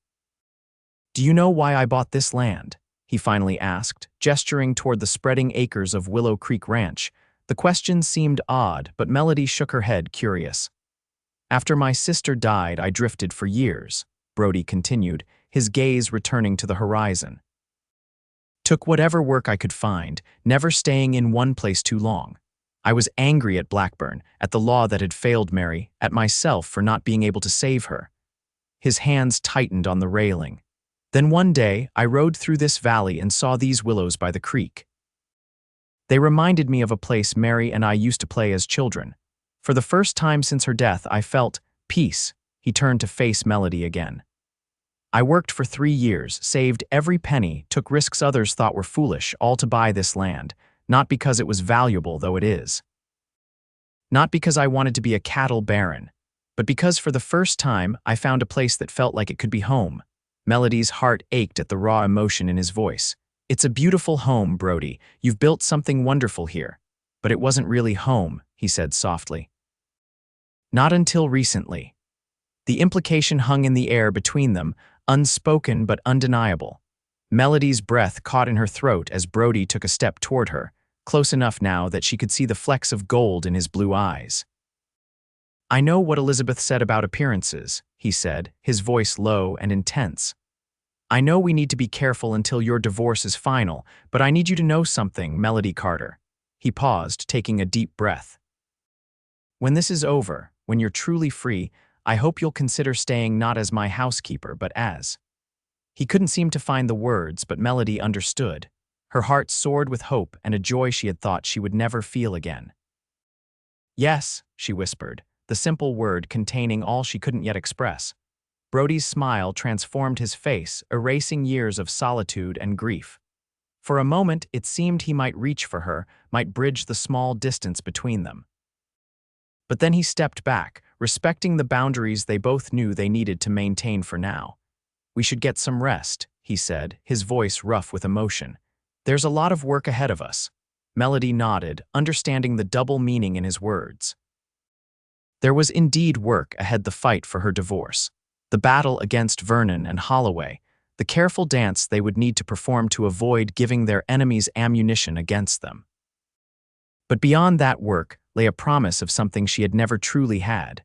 "Do you know why I bought this land?" he finally asked, gesturing toward the spreading acres of Willow Creek Ranch. The question seemed odd, but Melody shook her head, curious. "After my sister died, I drifted for years," Brody continued, his gaze returning to the horizon. "Took whatever work I could find, never staying in one place too long. I was angry at Blackburn, at the law that had failed Mary, at myself for not being able to save her." His hands tightened on the railing. "Then one day, I rode through this valley and saw these willows by the creek. They reminded me of a place Mary and I used to play as children. For the first time since her death, I felt peace." He turned to face Melody again. "I worked for 3 years, saved every penny, took risks others thought were foolish, all to buy this land, not because it was valuable, though it is. Not because I wanted to be a cattle baron, but because for the first time, I found a place that felt like it could be home." Melody's heart ached at the raw emotion in his voice. "It's a beautiful home, Brody. You've built something wonderful here. But it wasn't really home," he said softly. "Not until recently." The implication hung in the air between them, unspoken but undeniable. Melody's breath caught in her throat as Brody took a step toward her, close enough now that she could see the flecks of gold in his blue eyes. "I know what Elizabeth said about appearances," he said, his voice low and intense. "I know we need to be careful until your divorce is final, but I need you to know something, Melody Carter." He paused, taking a deep breath. "When this is over, when you're truly free, I hope you'll consider staying not as my housekeeper, but as—" He couldn't seem to find the words, but Melody understood. Her heart soared with hope and a joy she had thought she would never feel again. "Yes," she whispered, the simple word containing all she couldn't yet express. Brody's smile transformed his face, erasing years of solitude and grief. For a moment, it seemed he might reach for her, might bridge the small distance between them. But then he stepped back, respecting the boundaries they both knew they needed to maintain for now. "We should get some rest," he said, his voice rough with emotion. "There's a lot of work ahead of us." Melody nodded, understanding the double meaning in his words. There was indeed work ahead: the fight for her divorce, the battle against Vernon and Holloway, the careful dance they would need to perform to avoid giving their enemies ammunition against them. But beyond that work lay a promise of something she had never truly had.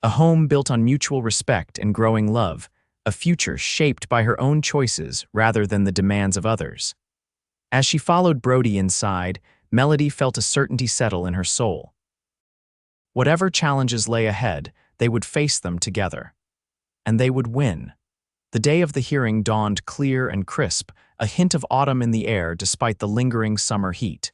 A home built on mutual respect and growing love, a future shaped by her own choices rather than the demands of others. As she followed Brody inside, Melody felt a certainty settle in her soul. Whatever challenges lay ahead, they would face them together. And they would win. The day of the hearing dawned clear and crisp, a hint of autumn in the air despite the lingering summer heat.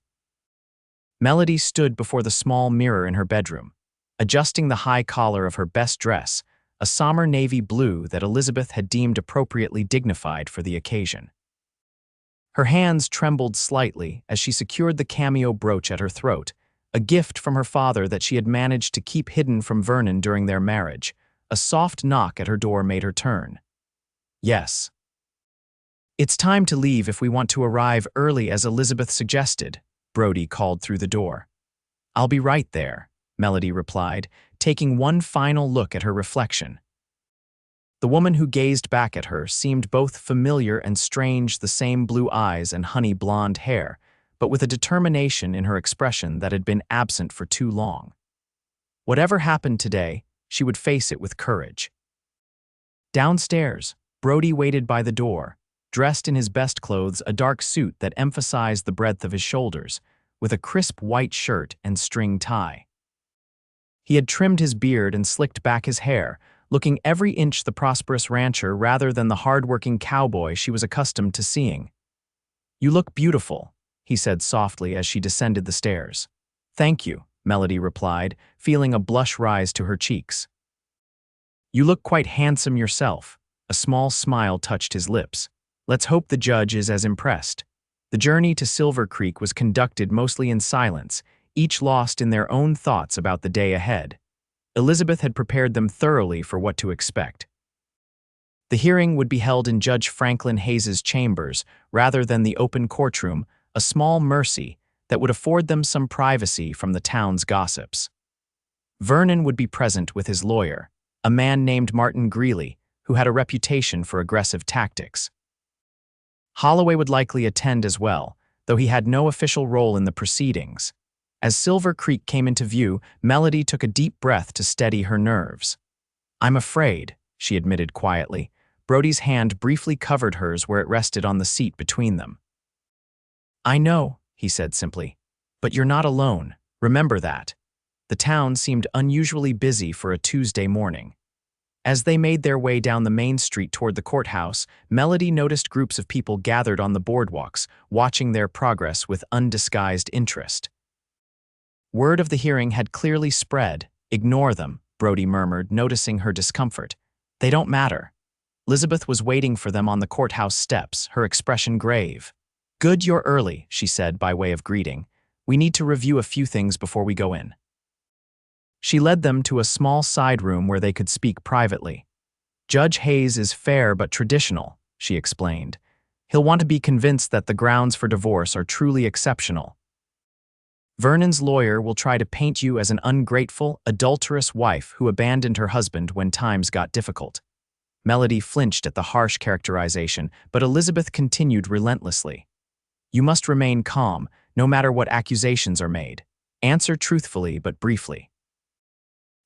Melody stood before the small mirror in her bedroom, adjusting the high collar of her best dress, a somber navy blue that Elizabeth had deemed appropriately dignified for the occasion. Her hands trembled slightly as she secured the cameo brooch at her throat, a gift from her father that she had managed to keep hidden from Vernon during their marriage. A soft knock at her door made her turn. "Yes." "It's time to leave if we want to arrive early as Elizabeth suggested," Brody called through the door. "I'll be right there," Melody replied, taking one final look at her reflection. The woman who gazed back at her seemed both familiar and strange, the same blue eyes and honey blonde hair, but with a determination in her expression that had been absent for too long. Whatever happened today, she would face it with courage. Downstairs, Brody waited by the door, dressed in his best clothes, a dark suit that emphasized the breadth of his shoulders, with a crisp white shirt and string tie. He had trimmed his beard and slicked back his hair, looking every inch the prosperous rancher rather than the hard-working cowboy she was accustomed to seeing. "You look beautiful," he said softly as she descended the stairs. "Thank you," Melody replied, feeling a blush rise to her cheeks. "You look quite handsome yourself." A small smile touched his lips. "Let's hope the judge is as impressed." The journey to Silver Creek was conducted mostly in silence, each lost in their own thoughts about the day ahead. Elizabeth had prepared them thoroughly for what to expect. The hearing would be held in Judge Franklin Hayes's chambers rather than the open courtroom, a small mercy that would afford them some privacy from the town's gossips. Vernon would be present with his lawyer, a man named Martin Greeley, who had a reputation for aggressive tactics. Holloway would likely attend as well, though he had no official role in the proceedings. As Silver Creek came into view, Melody took a deep breath to steady her nerves. "I'm afraid," she admitted quietly. Brody's hand briefly covered hers where it rested on the seat between them. "I know," he said simply, "but you're not alone. Remember that." The town seemed unusually busy for a Tuesday morning. As they made their way down the main street toward the courthouse, Melody noticed groups of people gathered on the boardwalks, watching their progress with undisguised interest. Word of the hearing had clearly spread. "Ignore them," Brody murmured, noticing her discomfort. "They don't matter." Elizabeth was waiting for them on the courthouse steps, her expression grave. "Good, you're early," she said by way of greeting. "We need to review a few things before we go in." She led them to a small side room where they could speak privately. "Judge Hayes is fair but traditional," she explained. "He'll want to be convinced that the grounds for divorce are truly exceptional. Vernon's lawyer will try to paint you as an ungrateful, adulterous wife who abandoned her husband when times got difficult." Melody flinched at the harsh characterization, but Elizabeth continued relentlessly. "You must remain calm, no matter what accusations are made. Answer truthfully but briefly.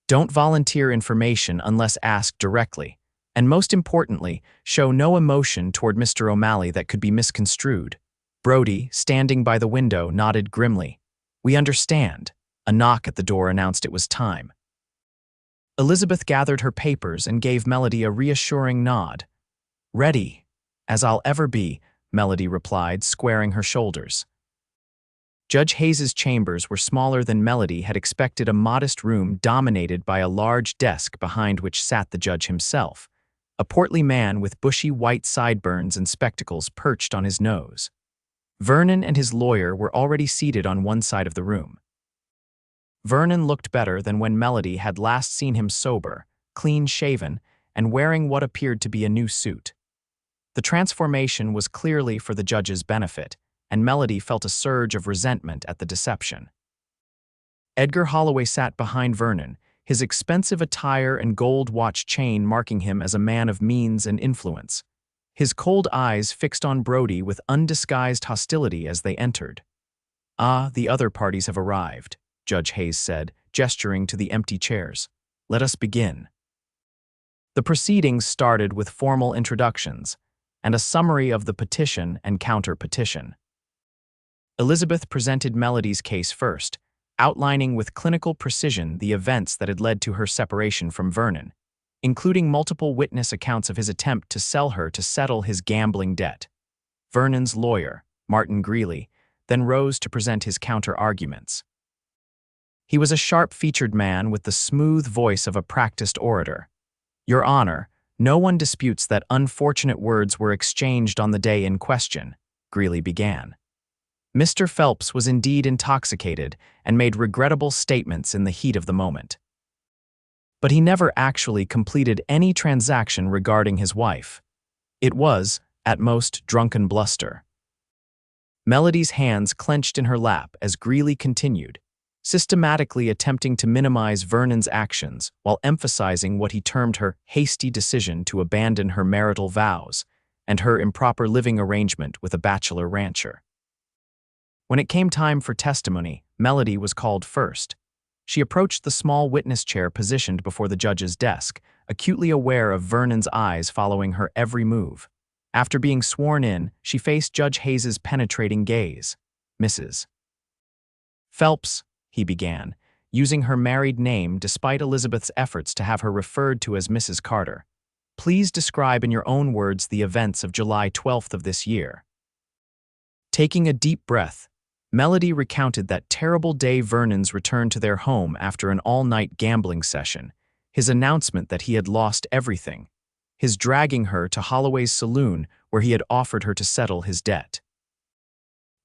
Don't volunteer information unless asked directly. And most importantly, show no emotion toward Mr. O'Malley that could be misconstrued." Brody, standing by the window, nodded grimly. "We understand." A knock at the door announced it was time. Elizabeth gathered her papers and gave Melody a reassuring nod. "Ready, as I'll ever be," Melody replied, squaring her shoulders. Judge Hayes's chambers were smaller than Melody had expected, a modest room dominated by a large desk behind which sat the judge himself, a portly man with bushy white sideburns and spectacles perched on his nose. Vernon and his lawyer were already seated on one side of the room. Vernon looked better than when Melody had last seen him sober, clean-shaven, and wearing what appeared to be a new suit. The transformation was clearly for the judge's benefit, and Melody felt a surge of resentment at the deception. Edgar Holloway sat behind Vernon, his expensive attire and gold watch chain marking him as a man of means and influence. His cold eyes fixed on Brody with undisguised hostility as they entered. "Ah, the other parties have arrived," Judge Hayes said, gesturing to the empty chairs. "Let us begin." The proceedings started with formal introductions and a summary of the petition and counter-petition. Elizabeth presented Melody's case first, outlining with clinical precision the events that had led to her separation from Vernon, including multiple witness accounts of his attempt to sell her to settle his gambling debt. Vernon's lawyer, Martin Greeley, then rose to present his counter-arguments. He was a sharp-featured man with the smooth voice of a practiced orator. "Your Honor, no one disputes that unfortunate words were exchanged on the day in question," Greeley began. Mr. Phelps was indeed intoxicated and made regrettable statements in the heat of the moment. But he never actually completed any transaction regarding his wife. It was, at most, drunken bluster. Melody's hands clenched in her lap as Greeley continued, systematically attempting to minimize Vernon's actions while emphasizing what he termed her hasty decision to abandon her marital vows and her improper living arrangement with a bachelor rancher. When it came time for testimony, Melody was called first. She approached the small witness chair positioned before the judge's desk, acutely aware of Vernon's eyes following her every move. After being sworn in, she faced Judge Hayes's penetrating gaze. "Mrs. Phelps," he began, using her married name despite Elizabeth's efforts to have her referred to as Mrs. Carter. "Please describe in your own words the events of July 12th of this year." Taking a deep breath, Melody recounted that terrible day Vernon's return to their home after an all-night gambling session, his announcement that he had lost everything, his dragging her to Holloway's saloon where he had offered her to settle his debt.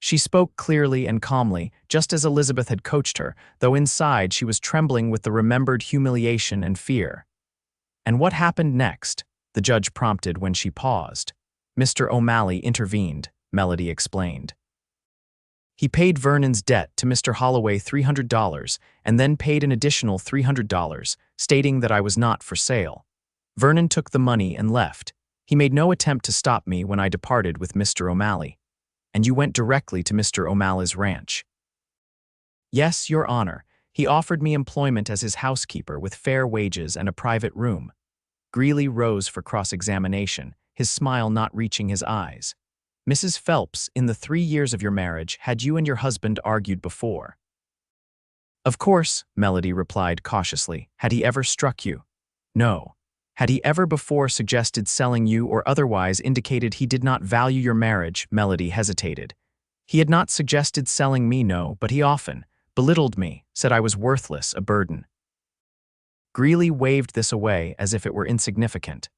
She spoke clearly and calmly, just as Elizabeth had coached her, though inside she was trembling with the remembered humiliation and fear. "And what happened next?" the judge prompted when she paused. "Mr. O'Malley intervened," Melody explained. "He paid Vernon's debt to Mr. Holloway $300 and then paid an additional $300, stating that I was not for sale. Vernon took the money and left. He made no attempt to stop me when I departed with Mr. O'Malley. And you went directly to Mr. O'Malley's ranch." "Yes, Your Honor. He offered me employment as his housekeeper with fair wages and a private room." Greeley rose for cross-examination, his smile not reaching his eyes. "Mrs. Phelps, in the 3 years of your marriage, had you and your husband argued before?" "Of course," Melody replied cautiously. "Had he ever struck you?" "No." "Had he ever before suggested selling you or otherwise indicated he did not value your marriage?" Melody hesitated. "He had not suggested selling me, no, but he often belittled me, said I was worthless, a burden." Greeley waved this away as if it were insignificant.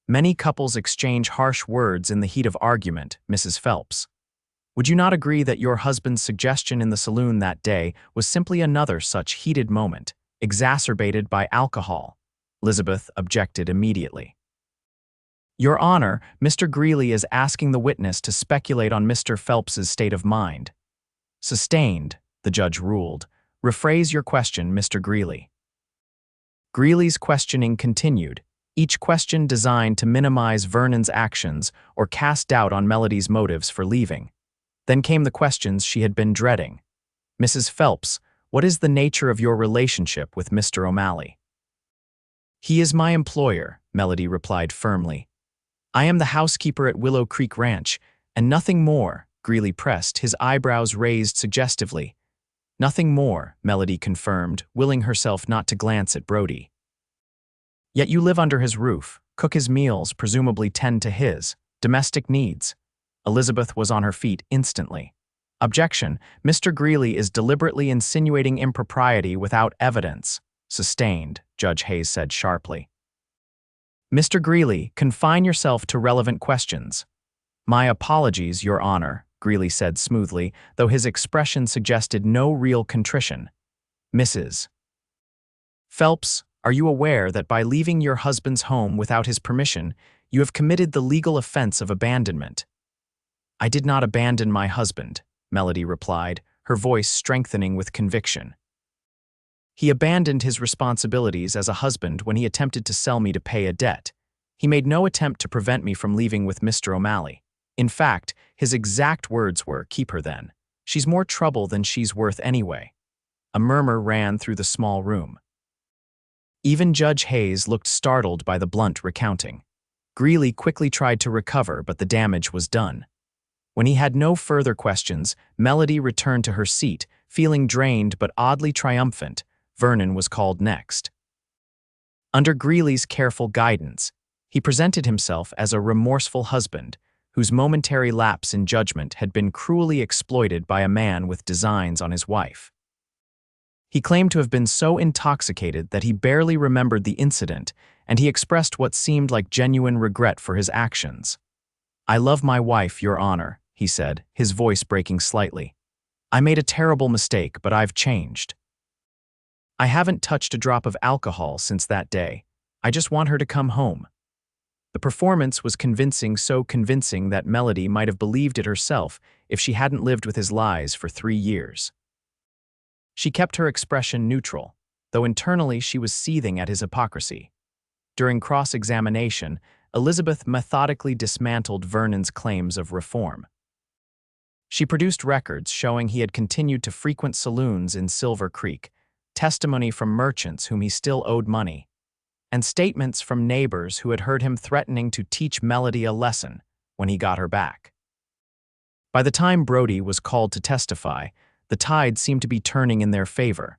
"Many couples exchange harsh words in the heat of argument, Mrs. Phelps. Would you not agree that your husband's suggestion in the saloon that day was simply another such heated moment, exacerbated by alcohol?" Elizabeth objected immediately. "Your Honor, Mr. Greeley is asking the witness to speculate on Mr. Phelps's state of mind." "Sustained," the judge ruled. "Rephrase your question, Mr. Greeley." Greeley's questioning continued, each question designed to minimize Vernon's actions or cast doubt on Melody's motives for leaving. Then came the questions she had been dreading. "Mrs. Phelps, what is the nature of your relationship with Mr. O'Malley?" "He is my employer," Melody replied firmly. "I am the housekeeper at Willow Creek Ranch, and nothing more," Greeley pressed, his eyebrows raised suggestively. "Nothing more," Melody confirmed, willing herself not to glance at Brody. "Yet you live under his roof, cook his meals, presumably tend to his domestic needs." Elizabeth was on her feet instantly. "Objection, Mr. Greeley is deliberately insinuating impropriety without evidence." "Sustained," Judge Hayes said sharply. "Mr. Greeley, confine yourself to relevant questions." "My apologies, Your Honor," Greeley said smoothly, though his expression suggested no real contrition. Mrs. Phelps, are you aware that by leaving your husband's home without his permission, you have committed the legal offense of abandonment? I did not abandon my husband, Melody replied, her voice strengthening with conviction. He abandoned his responsibilities as a husband when he attempted to sell me to pay a debt. He made no attempt to prevent me from leaving with Mr. O'Malley. In fact, his exact words were, "Keep her then. She's more trouble than she's worth anyway." A murmur ran through the small room. Even Judge Hayes looked startled by the blunt recounting. Greeley quickly tried to recover, but the damage was done. When he had no further questions, Melody returned to her seat, feeling drained but oddly triumphant. Vernon was called next. Under Greeley's careful guidance, he presented himself as a remorseful husband whose momentary lapse in judgment had been cruelly exploited by a man with designs on his wife. He claimed to have been so intoxicated that he barely remembered the incident, and he expressed what seemed like genuine regret for his actions. "I love my wife, Your Honor," he said, his voice breaking slightly. "I made a terrible mistake, but I've changed. I haven't touched a drop of alcohol since that day. I just want her to come home." The performance was convincing, so convincing that Melody might have believed it herself if she hadn't lived with his lies for 3 years. She kept her expression neutral, though internally she was seething at his hypocrisy. During cross-examination, Elizabeth methodically dismantled Vernon's claims of reform. She produced records showing he had continued to frequent saloons in Silver Creek, testimony from merchants whom he still owed money, and statements from neighbors who had heard him threatening to teach Melody a lesson when he got her back. By the time Brody was called to testify, the tide seemed to be turning in their favor.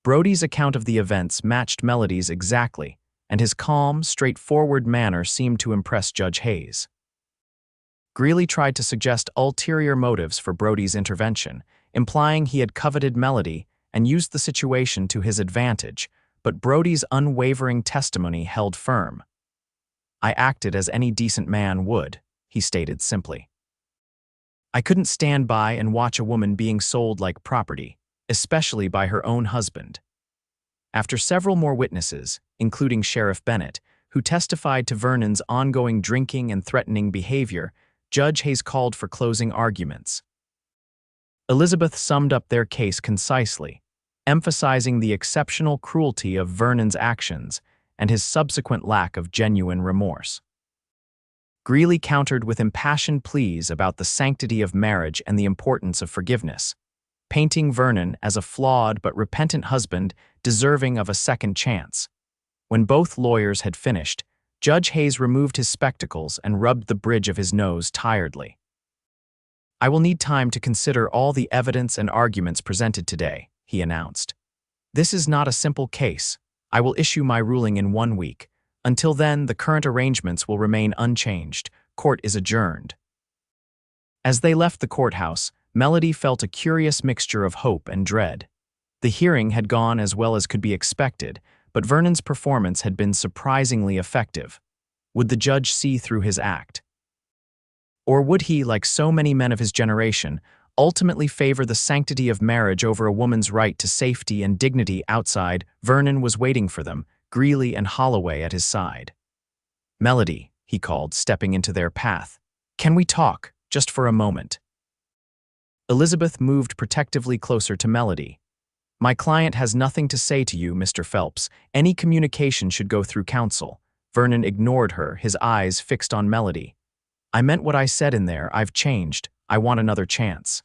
Brody's account of the events matched Melody's exactly, and his calm, straightforward manner seemed to impress Judge Hayes. Greeley tried to suggest ulterior motives for Brody's intervention, implying he had coveted Melody and used the situation to his advantage, but Brody's unwavering testimony held firm. "I acted as any decent man would," he stated simply. "I couldn't stand by and watch a woman being sold like property, especially by her own husband." After several more witnesses, including Sheriff Bennett, who testified to Vernon's ongoing drinking and threatening behavior, Judge Hayes called for closing arguments. Elizabeth summed up their case concisely, emphasizing the exceptional cruelty of Vernon's actions and his subsequent lack of genuine remorse. Greeley countered with impassioned pleas about the sanctity of marriage and the importance of forgiveness, painting Vernon as a flawed but repentant husband deserving of a second chance. When both lawyers had finished, Judge Hayes removed his spectacles and rubbed the bridge of his nose tiredly. "I will need time to consider all the evidence and arguments presented today," he announced. "This is not a simple case. I will issue my ruling in 1 week. Until then, the current arrangements will remain unchanged. Court is adjourned." As they left the courthouse, Melody felt a curious mixture of hope and dread. The hearing had gone as well as could be expected, but Vernon's performance had been surprisingly effective. Would the judge see through his act? Or would he, like so many men of his generation, ultimately favor the sanctity of marriage over a woman's right to safety and dignity outside? Vernon was waiting for them, Greeley and Holloway at his side. "Melody," he called, stepping into their path. "Can we talk, just for a moment?" Elizabeth moved protectively closer to Melody. "My client has nothing to say to you, Mr. Phelps. Any communication should go through counsel." Vernon ignored her, his eyes fixed on Melody. "I meant what I said in there. I've changed. I want another chance."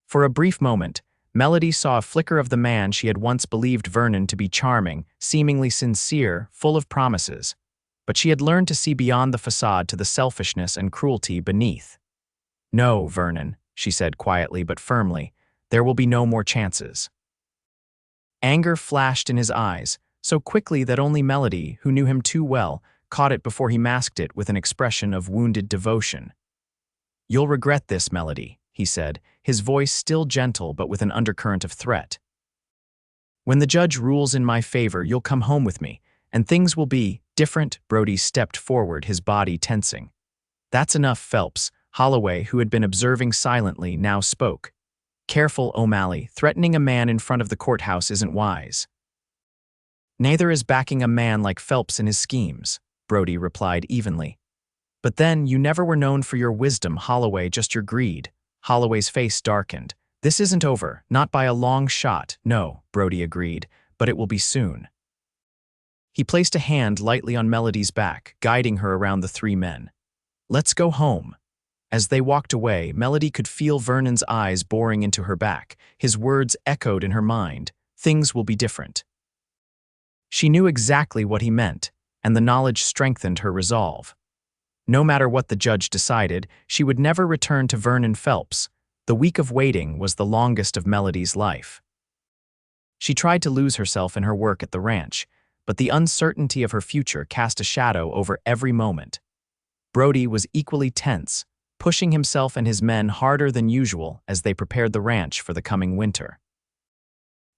For a brief moment, Melody saw a flicker of the man she had once believed Vernon to be charming, seemingly sincere, full of promises. But she had learned to see beyond the facade to the selfishness and cruelty beneath. "No, Vernon," she said quietly but firmly, "there will be no more chances." Anger flashed in his eyes, so quickly that only Melody, who knew him too well, caught it before he masked it with an expression of wounded devotion. "You'll regret this, Melody," he said, his voice still gentle but with an undercurrent of threat. "When the judge rules in my favor, you'll come home with me, and things will be different." Brody stepped forward, his body tensing. "That's enough, Phelps." Holloway, who had been observing silently, now spoke. Careful, O'Malley. Threatening a man in front of the courthouse isn't wise. Neither is backing a man like Phelps in his schemes, Brody replied evenly. But then, you never were known for your wisdom, Holloway, just your greed. Holloway's face darkened. This isn't over, not by a long shot. No, Brody agreed, but it will be soon. He placed a hand lightly on Melody's back, guiding her around the three men. Let's go home. As they walked away, Melody could feel Vernon's eyes boring into her back. His words echoed in her mind. Things will be different. She knew exactly what he meant, and the knowledge strengthened her resolve. No matter what the judge decided, she would never return to Vernon Phelps. The week of waiting was the longest of Melody's life. She tried to lose herself in her work at the ranch, but the uncertainty of her future cast a shadow over every moment. Brody was equally tense, pushing himself and his men harder than usual as they prepared the ranch for the coming winter.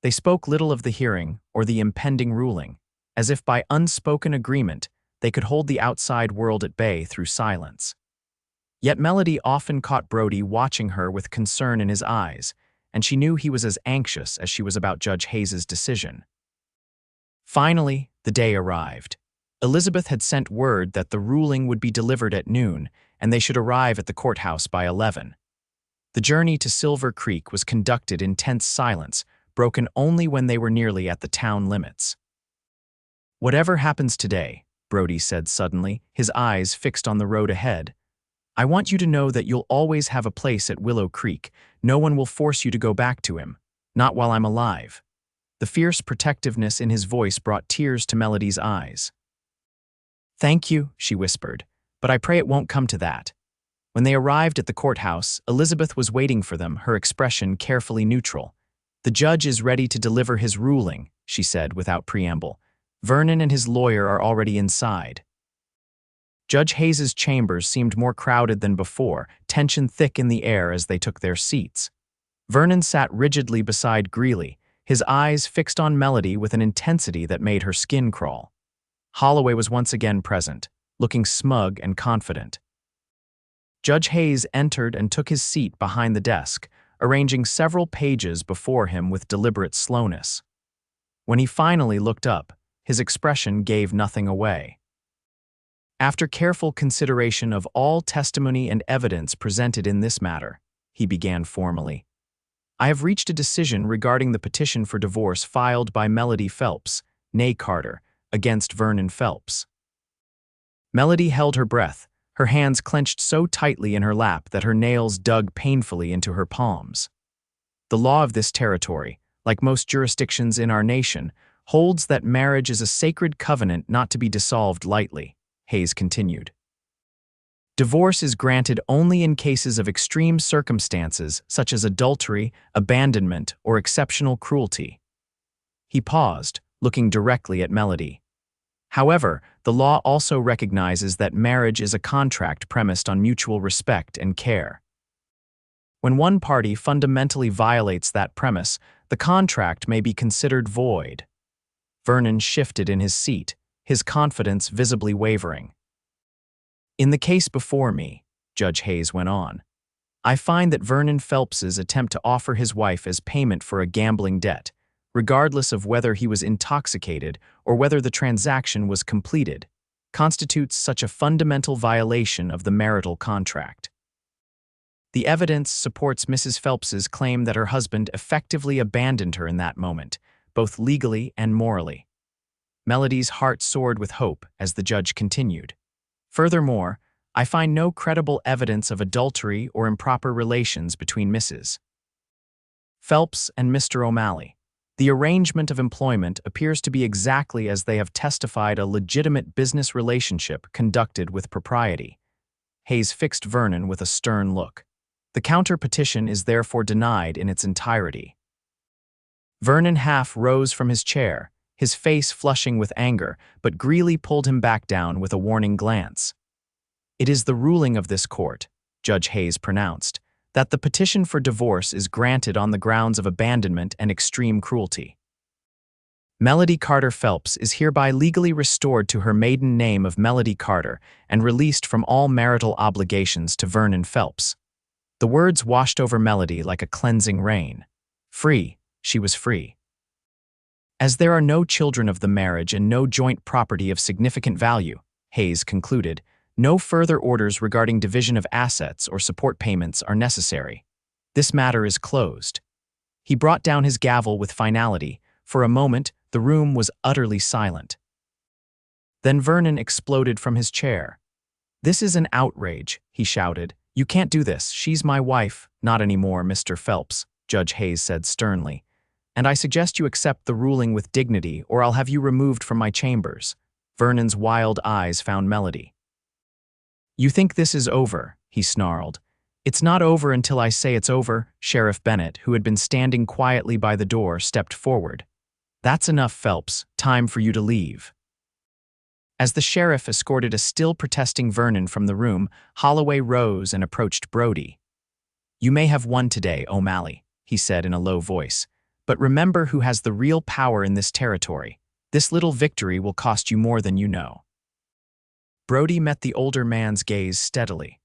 They spoke little of the hearing or the impending ruling, as if by unspoken agreement they could hold the outside world at bay through silence. Yet Melody often caught Brody watching her with concern in his eyes, and she knew he was as anxious as she was about Judge Hayes's decision. Finally, the day arrived. Elizabeth had sent word that the ruling would be delivered at noon, and they should arrive at the courthouse by 11. The journey to Silver Creek was conducted in tense silence, broken only when they were nearly at the town limits. Whatever happens today, Brody said suddenly, his eyes fixed on the road ahead, I want you to know that you'll always have a place at Willow Creek. No one will force you to go back to him, not while I'm alive. The fierce protectiveness in his voice brought tears to Melody's eyes. Thank you, she whispered, but I pray it won't come to that. When they arrived at the courthouse, Elizabeth was waiting for them, her expression carefully neutral. The judge is ready to deliver his ruling, she said without preamble. Vernon and his lawyer are already inside. Judge Hayes's chambers seemed more crowded than before, tension thick in the air as they took their seats. Vernon sat rigidly beside Greeley, his eyes fixed on Melody with an intensity that made her skin crawl. Holloway was once again present, looking smug and confident. Judge Hayes entered and took his seat behind the desk, arranging several pages before him with deliberate slowness. When he finally looked up, his expression gave nothing away. After careful consideration of all testimony and evidence presented in this matter, he began formally, I have reached a decision regarding the petition for divorce filed by Melody Phelps, née Carter, against Vernon Phelps. Melody held her breath, her hands clenched so tightly in her lap that her nails dug painfully into her palms. The law of this territory, like most jurisdictions in our nation, holds that marriage is a sacred covenant not to be dissolved lightly, Hayes continued. Divorce is granted only in cases of extreme circumstances such as adultery, abandonment, or exceptional cruelty. He paused, looking directly at Melody. However, the law also recognizes that marriage is a contract premised on mutual respect and care. When one party fundamentally violates that premise, the contract may be considered void. Vernon shifted in his seat, his confidence visibly wavering. In the case before me, Judge Hayes went on, I find that Vernon Phelps's attempt to offer his wife as payment for a gambling debt, regardless of whether he was intoxicated or whether the transaction was completed, constitutes such a fundamental violation of the marital contract. The evidence supports Mrs. Phelps's claim that her husband effectively abandoned her in that moment, both legally and morally. Melody's heart soared with hope as the judge continued. Furthermore, I find no credible evidence of adultery or improper relations between Mrs. Phelps and Mr. O'Malley. The arrangement of employment appears to be exactly as they have testified, a legitimate business relationship conducted with propriety. Hayes fixed Vernon with a stern look. The counter-petition is therefore denied in its entirety. Vernon half rose from his chair, his face flushing with anger, but Greeley pulled him back down with a warning glance. It is the ruling of this court, Judge Hayes pronounced, that the petition for divorce is granted on the grounds of abandonment and extreme cruelty. Melody Carter Phelps is hereby legally restored to her maiden name of Melody Carter and released from all marital obligations to Vernon Phelps. The words washed over Melody like a cleansing rain. Free, she was free. As there are no children of the marriage and no joint property of significant value, Hayes concluded, no further orders regarding division of assets or support payments are necessary. This matter is closed. He brought down his gavel with finality. For a moment, the room was utterly silent. Then Vernon exploded from his chair. "This is an outrage," he shouted. "You can't do this. She's my wife." "Not anymore, Mr. Phelps," Judge Hayes said sternly. "And I suggest you accept the ruling with dignity, or I'll have you removed from my chambers." Vernon's wild eyes found Melody. "You think this is over," he snarled. "It's not over until I say it's over." Sheriff Bennett, who had been standing quietly by the door, stepped forward. "That's enough, Phelps. Time for you to leave." As the sheriff escorted a still protesting Vernon from the room, Holloway rose and approached Brody. "You may have won today, O'Malley," he said in a low voice, "but remember who has the real power in this territory. This little victory will cost you more than you know." Brody met the older man's gaze steadily.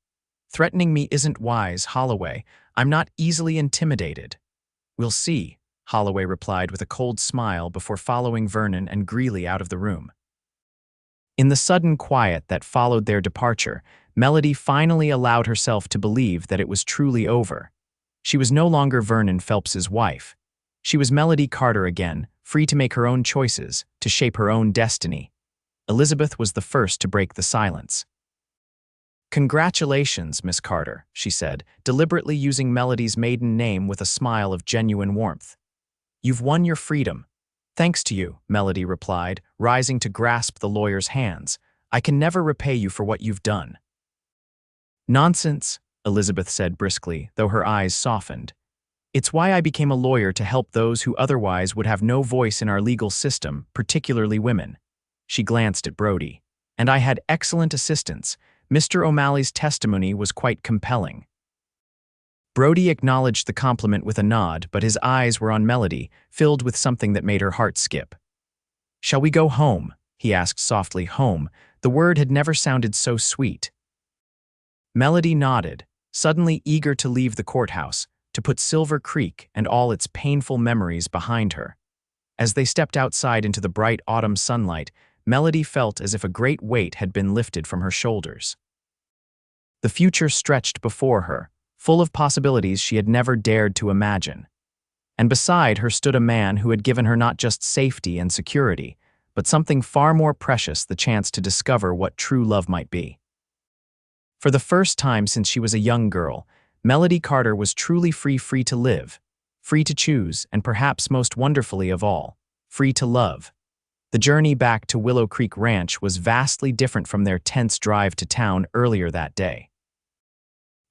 "Threatening me isn't wise, Holloway. I'm not easily intimidated." "We'll see," Holloway replied with a cold smile before following Vernon and Greeley out of the room. In the sudden quiet that followed their departure, Melody finally allowed herself to believe that it was truly over. She was no longer Vernon Phelps's wife. She was Melody Carter again, free to make her own choices, to shape her own destiny. Elizabeth was the first to break the silence. "Congratulations, Miss Carter," she said, deliberately using Melody's maiden name with a smile of genuine warmth. "You've won your freedom." "Thanks to you," Melody replied, rising to grasp the lawyer's hands. "I can never repay you for what you've done." "Nonsense," Elizabeth said briskly, though her eyes softened. "It's why I became a lawyer, to help those who otherwise would have no voice in our legal system, particularly women." She glanced at Brody. "And I had excellent assistance. Mr. O'Malley's testimony was quite compelling." Brody acknowledged the compliment with a nod, but his eyes were on Melody, filled with something that made her heart skip. "Shall we go home?" he asked softly. Home. The word had never sounded so sweet. Melody nodded, suddenly eager to leave the courthouse, to put Silver Creek and all its painful memories behind her. As they stepped outside into the bright autumn sunlight, Melody felt as if a great weight had been lifted from her shoulders. The future stretched before her, full of possibilities she had never dared to imagine. And beside her stood a man who had given her not just safety and security, but something far more precious, the chance to discover what true love might be. For the first time since she was a young girl, Melody Carter was truly free to live, free to choose, and perhaps most wonderfully of all, free to love. The journey back to Willow Creek Ranch was vastly different from their tense drive to town earlier that day.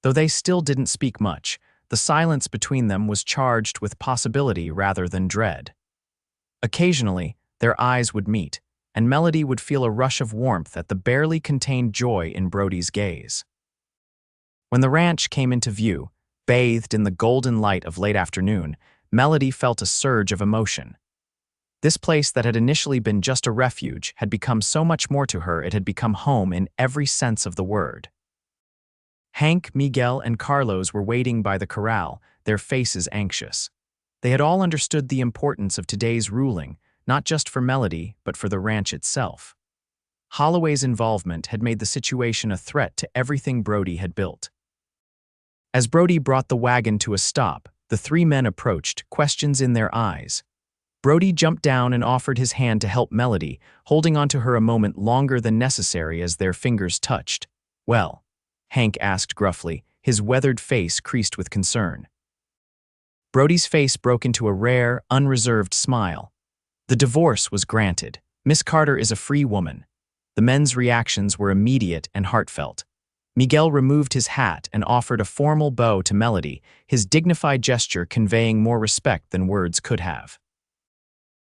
Though they still didn't speak much, the silence between them was charged with possibility rather than dread. Occasionally, their eyes would meet, and Melody would feel a rush of warmth at the barely contained joy in Brody's gaze. When the ranch came into view, bathed in the golden light of late afternoon, Melody felt a surge of emotion. This place that had initially been just a refuge had become so much more to her. It had become home in every sense of the word. Hank, Miguel, and Carlos were waiting by the corral, their faces anxious. They had all understood the importance of today's ruling, not just for Melody, but for the ranch itself. Holloway's involvement had made the situation a threat to everything Brody had built. As Brody brought the wagon to a stop, the three men approached, questions in their eyes. Brody jumped down and offered his hand to help Melody, holding onto her a moment longer than necessary as their fingers touched. "Well?" Hank asked gruffly, his weathered face creased with concern. Brody's face broke into a rare, unreserved smile. "The divorce was granted. Miss Carter is a free woman." The men's reactions were immediate and heartfelt. Miguel removed his hat and offered a formal bow to Melody, his dignified gesture conveying more respect than words could have.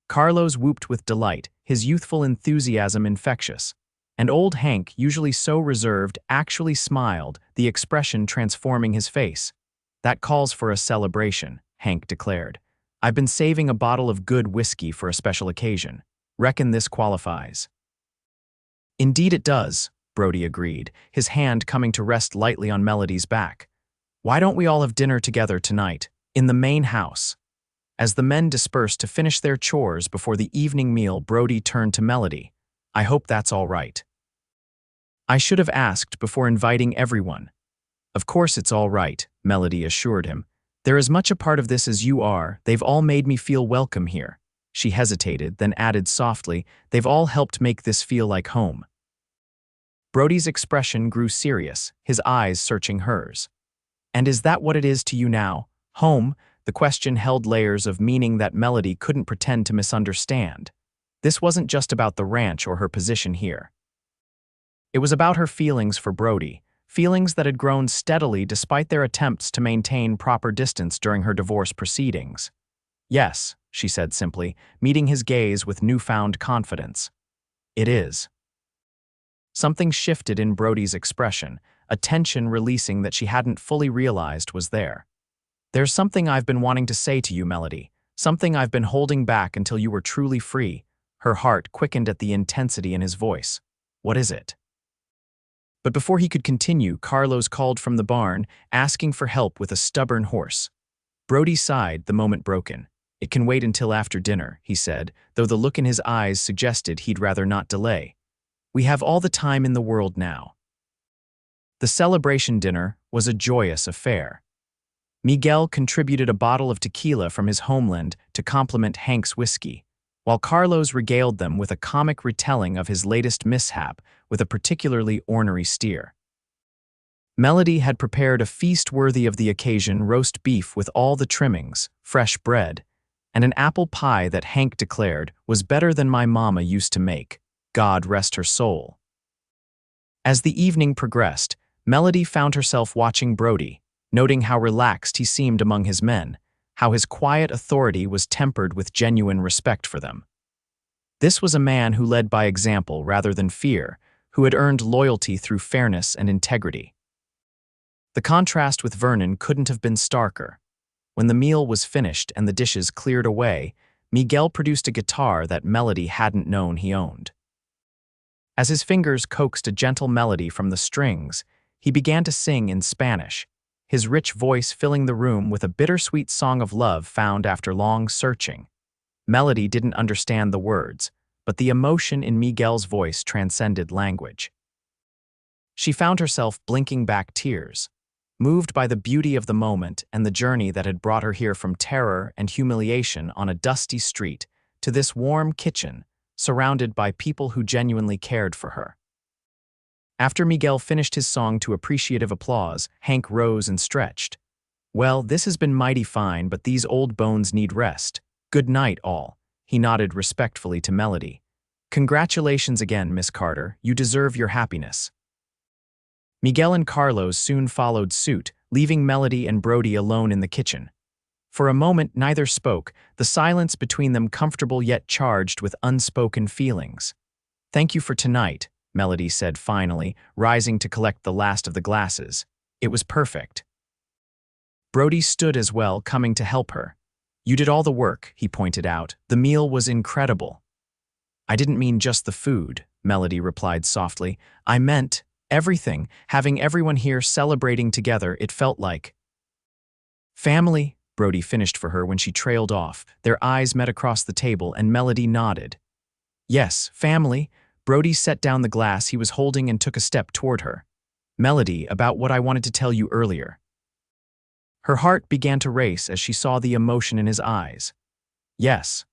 Carlos whooped with delight, his youthful enthusiasm infectious. And old Hank, usually so reserved, actually smiled, the expression transforming his face. "That calls for a celebration," Hank declared. "I've been saving a bottle of good whiskey for a special occasion. Reckon this qualifies." "Indeed it does," Brody agreed, his hand coming to rest lightly on Melody's back. Why don't we all have dinner together tonight, in the main house? As the men dispersed to finish their chores before the evening meal, Brody turned to Melody. I hope that's all right. I should have asked before inviting everyone. Of course it's all right, Melody assured him. They're as much a part of this as you are. They've all made me feel welcome here. She hesitated, then added softly, they've all helped make this feel like home. Brody's expression grew serious, his eyes searching hers. And is that what it is to you now? Home? The question held layers of meaning that Melody couldn't pretend to misunderstand. This wasn't just about the ranch or her position here. It was about her feelings for Brody, feelings that had grown steadily despite their attempts to maintain proper distance during her divorce proceedings. Yes, she said simply, meeting his gaze with newfound confidence. It is. Something shifted in Brody's expression, a tension releasing that she hadn't fully realized was there. There's something I've been wanting to say to you, Melody, something I've been holding back until you were truly free. Her heart quickened at the intensity in his voice. What is it? But before he could continue, Carlos called from the barn, asking for help with a stubborn horse. Brody sighed, the moment broken. It can wait until after dinner, he said, though the look in his eyes suggested he'd rather not delay. We have all the time in the world now. The celebration dinner was a joyous affair. Miguel contributed a bottle of tequila from his homeland to complement Hank's whiskey, while Carlos regaled them with a comic retelling of his latest mishap with a particularly ornery steer. Melody had prepared a feast worthy of the occasion: roast beef with all the trimmings, fresh bread, and an apple pie that Hank declared was better than my mama used to make. God rest her soul. As the evening progressed, Melody found herself watching Brody, noting how relaxed he seemed among his men, how his quiet authority was tempered with genuine respect for them. This was a man who led by example rather than fear, who had earned loyalty through fairness and integrity. The contrast with Vernon couldn't have been starker. When the meal was finished and the dishes cleared away, Miguel produced a guitar that Melody hadn't known he owned. As his fingers coaxed a gentle melody from the strings, he began to sing in Spanish, his rich voice filling the room with a bittersweet song of love found after long searching. Melody didn't understand the words, but the emotion in Miguel's voice transcended language. She found herself blinking back tears, moved by the beauty of the moment and the journey that had brought her here from terror and humiliation on a dusty street to this warm kitchen, surrounded by people who genuinely cared for her. After Miguel finished his song to appreciative applause, Hank rose and stretched. Well, this has been mighty fine, but these old bones need rest. Good night, all. He nodded respectfully to Melody. Congratulations again, Miss Carter. You deserve your happiness. Miguel and Carlos soon followed suit, leaving Melody and Brody alone in the kitchen. For a moment, neither spoke, the silence between them comfortable yet charged with unspoken feelings. Thank you for tonight, Melody said finally, rising to collect the last of the glasses. It was perfect. Brody stood as well, coming to help her. You did all the work, he pointed out. The meal was incredible. I didn't mean just the food, Melody replied softly. I meant everything. Having everyone here celebrating together, it felt like family, Brody finished for her when she trailed off. Their eyes met across the table and Melody nodded. Yes, family. Brody set down the glass he was holding and took a step toward her. Melody, about what I wanted to tell you earlier. Her heart began to race as she saw the emotion in his eyes. Yes.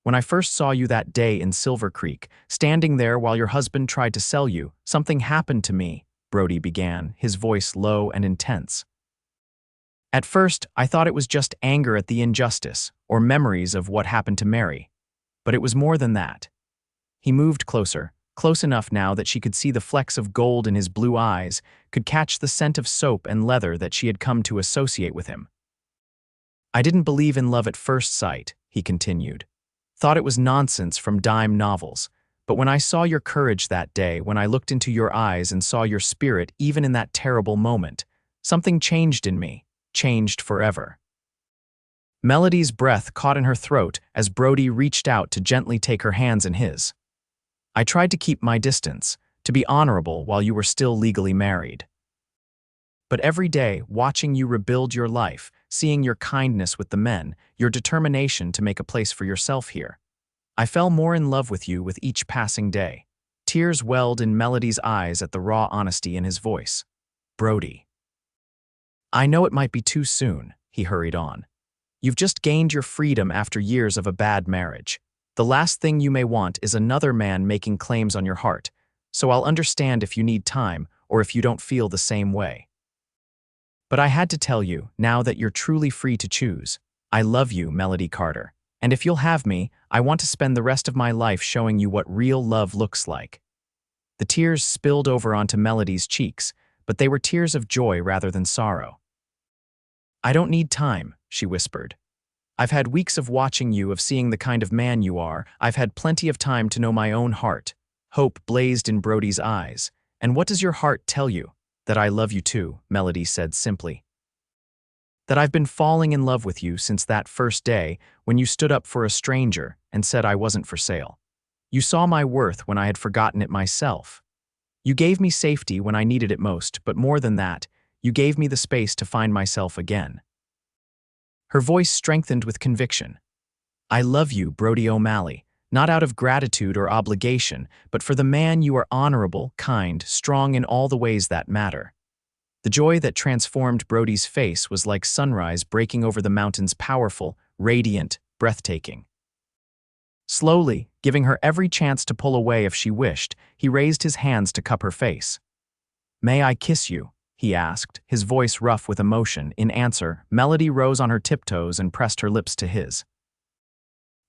When I first saw you that day in Silver Creek, standing there while your husband tried to sell you, something happened to me, Brody began, his voice low and intense. At first, I thought it was just anger at the injustice, or memories of what happened to Mary. But it was more than that. He moved closer, close enough now that she could see the flecks of gold in his blue eyes, could catch the scent of soap and leather that she had come to associate with him. I didn't believe in love at first sight, he continued. Thought it was nonsense from dime novels. But when I saw your courage that day, when I looked into your eyes and saw your spirit even in that terrible moment, something changed in me, changed forever. Melody's breath caught in her throat as Brody reached out to gently take her hands in his. I tried to keep my distance, to be honorable while you were still legally married. But every day, watching you rebuild your life, seeing your kindness with the men, your determination to make a place for yourself here, I fell more in love with you with each passing day. Tears welled in Melody's eyes at the raw honesty in his voice. Brody. I know it might be too soon, he hurried on. You've just gained your freedom after years of a bad marriage. The last thing you may want is another man making claims on your heart, so I'll understand if you need time or if you don't feel the same way. But I had to tell you, now that you're truly free to choose, I love you, Melody Carter. And if you'll have me, I want to spend the rest of my life showing you what real love looks like. The tears spilled over onto Melody's cheeks, but they were tears of joy rather than sorrow. I don't need time, she whispered. I've had weeks of watching you, of seeing the kind of man you are. I've had plenty of time to know my own heart. Hope blazed in Brody's eyes. And what does your heart tell you? That I love you too, Melody said simply. That I've been falling in love with you since that first day when you stood up for a stranger and said I wasn't for sale. You saw my worth when I had forgotten it myself. You gave me safety when I needed it most, but more than that, you gave me the space to find myself again. Her voice strengthened with conviction. I love you, Brody O'Malley, not out of gratitude or obligation, but for the man you are, honorable, kind, strong in all the ways that matter. The joy that transformed Brody's face was like sunrise breaking over the mountains, powerful, radiant, breathtaking. Slowly, giving her every chance to pull away if she wished, he raised his hands to cup her face. May I kiss you? He asked, his voice rough with emotion. In answer, Melody rose on her tiptoes and pressed her lips to his.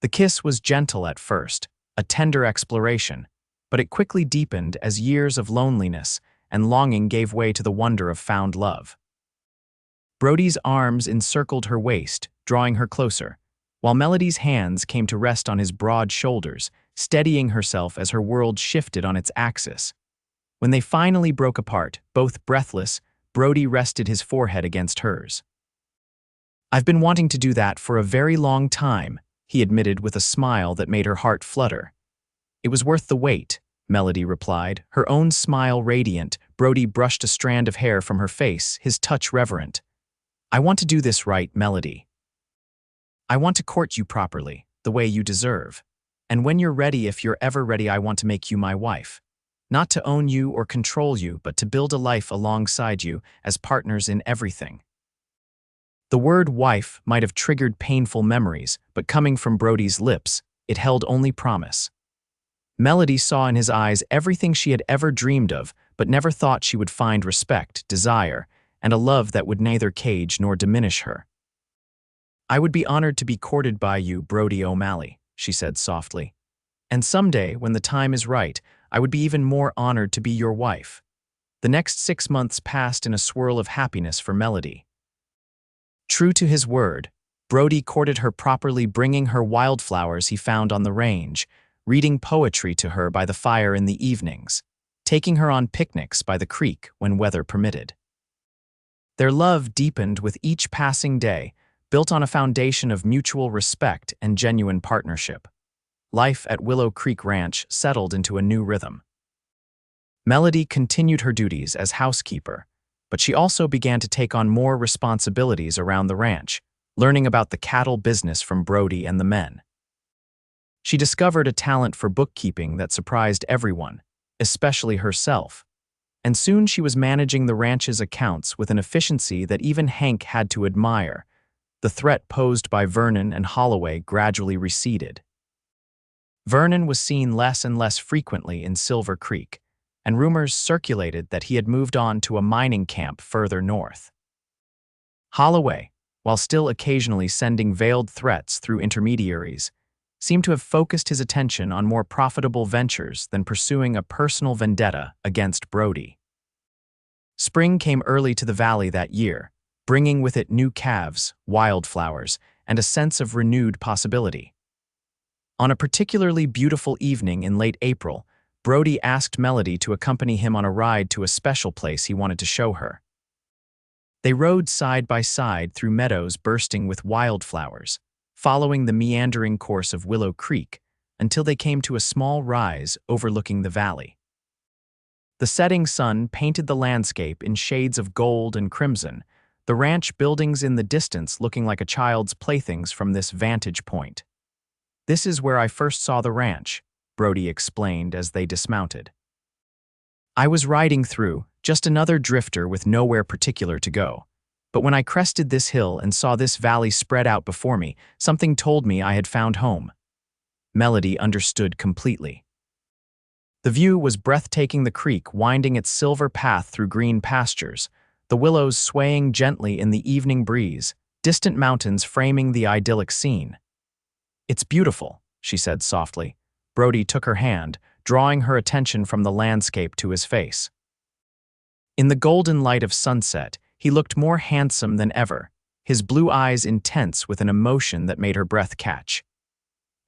The kiss was gentle at first, a tender exploration, but it quickly deepened as years of loneliness and longing gave way to the wonder of found love. Brody's arms encircled her waist, drawing her closer, while Melody's hands came to rest on his broad shoulders, steadying herself as her world shifted on its axis. When they finally broke apart, both breathless, Brody rested his forehead against hers. I've been wanting to do that for a very long time, he admitted with a smile that made her heart flutter. It was worth the wait, Melody replied, her own smile radiant. Brody brushed a strand of hair from her face, his touch reverent. I want to do this right, Melody. I want to court you properly, the way you deserve. And when you're ready, if you're ever ready, I want to make you my wife. Not to own you or control you, but to build a life alongside you as partners in everything. The word wife might have triggered painful memories, but coming from Brody's lips, it held only promise. Melody saw in his eyes everything she had ever dreamed of, but never thought she would find: respect, desire, and a love that would neither cage nor diminish her. I would be honored to be courted by you, Brody O'Malley, she said softly. And someday, when the time is right, I would be even more honored to be your wife. The next 6 months passed in a swirl of happiness for Melody. True to his word, Brody courted her properly, bringing her wildflowers he found on the range, reading poetry to her by the fire in the evenings, taking her on picnics by the creek when weather permitted. Their love deepened with each passing day, built on a foundation of mutual respect and genuine partnership. Life at Willow Creek Ranch settled into a new rhythm. Melody continued her duties as housekeeper, but she also began to take on more responsibilities around the ranch, learning about the cattle business from Brody and the men. She discovered a talent for bookkeeping that surprised everyone, especially herself, and soon she was managing the ranch's accounts with an efficiency that even Hank had to admire. The threat posed by Vernon and Holloway gradually receded. Vernon was seen less and less frequently in Silver Creek, and rumors circulated that he had moved on to a mining camp further north. Holloway, while still occasionally sending veiled threats through intermediaries, seemed to have focused his attention on more profitable ventures than pursuing a personal vendetta against Brody. Spring came early to the valley that year, bringing with it new calves, wildflowers, and a sense of renewed possibility. On a particularly beautiful evening in late April, Brody asked Melody to accompany him on a ride to a special place he wanted to show her. They rode side by side through meadows bursting with wildflowers, following the meandering course of Willow Creek until they came to a small rise overlooking the valley. The setting sun painted the landscape in shades of gold and crimson, the ranch buildings in the distance looking like a child's playthings from this vantage point. "This is where I first saw the ranch," Brody explained as they dismounted. "I was riding through, just another drifter with nowhere particular to go. But when I crested this hill and saw this valley spread out before me, something told me I had found home." Melody understood completely. The view was breathtaking, the creek winding its silver path through green pastures, the willows swaying gently in the evening breeze, distant mountains framing the idyllic scene. "It's beautiful," she said softly. Brody took her hand, drawing her attention from the landscape to his face. In the golden light of sunset, he looked more handsome than ever, his blue eyes intense with an emotion that made her breath catch.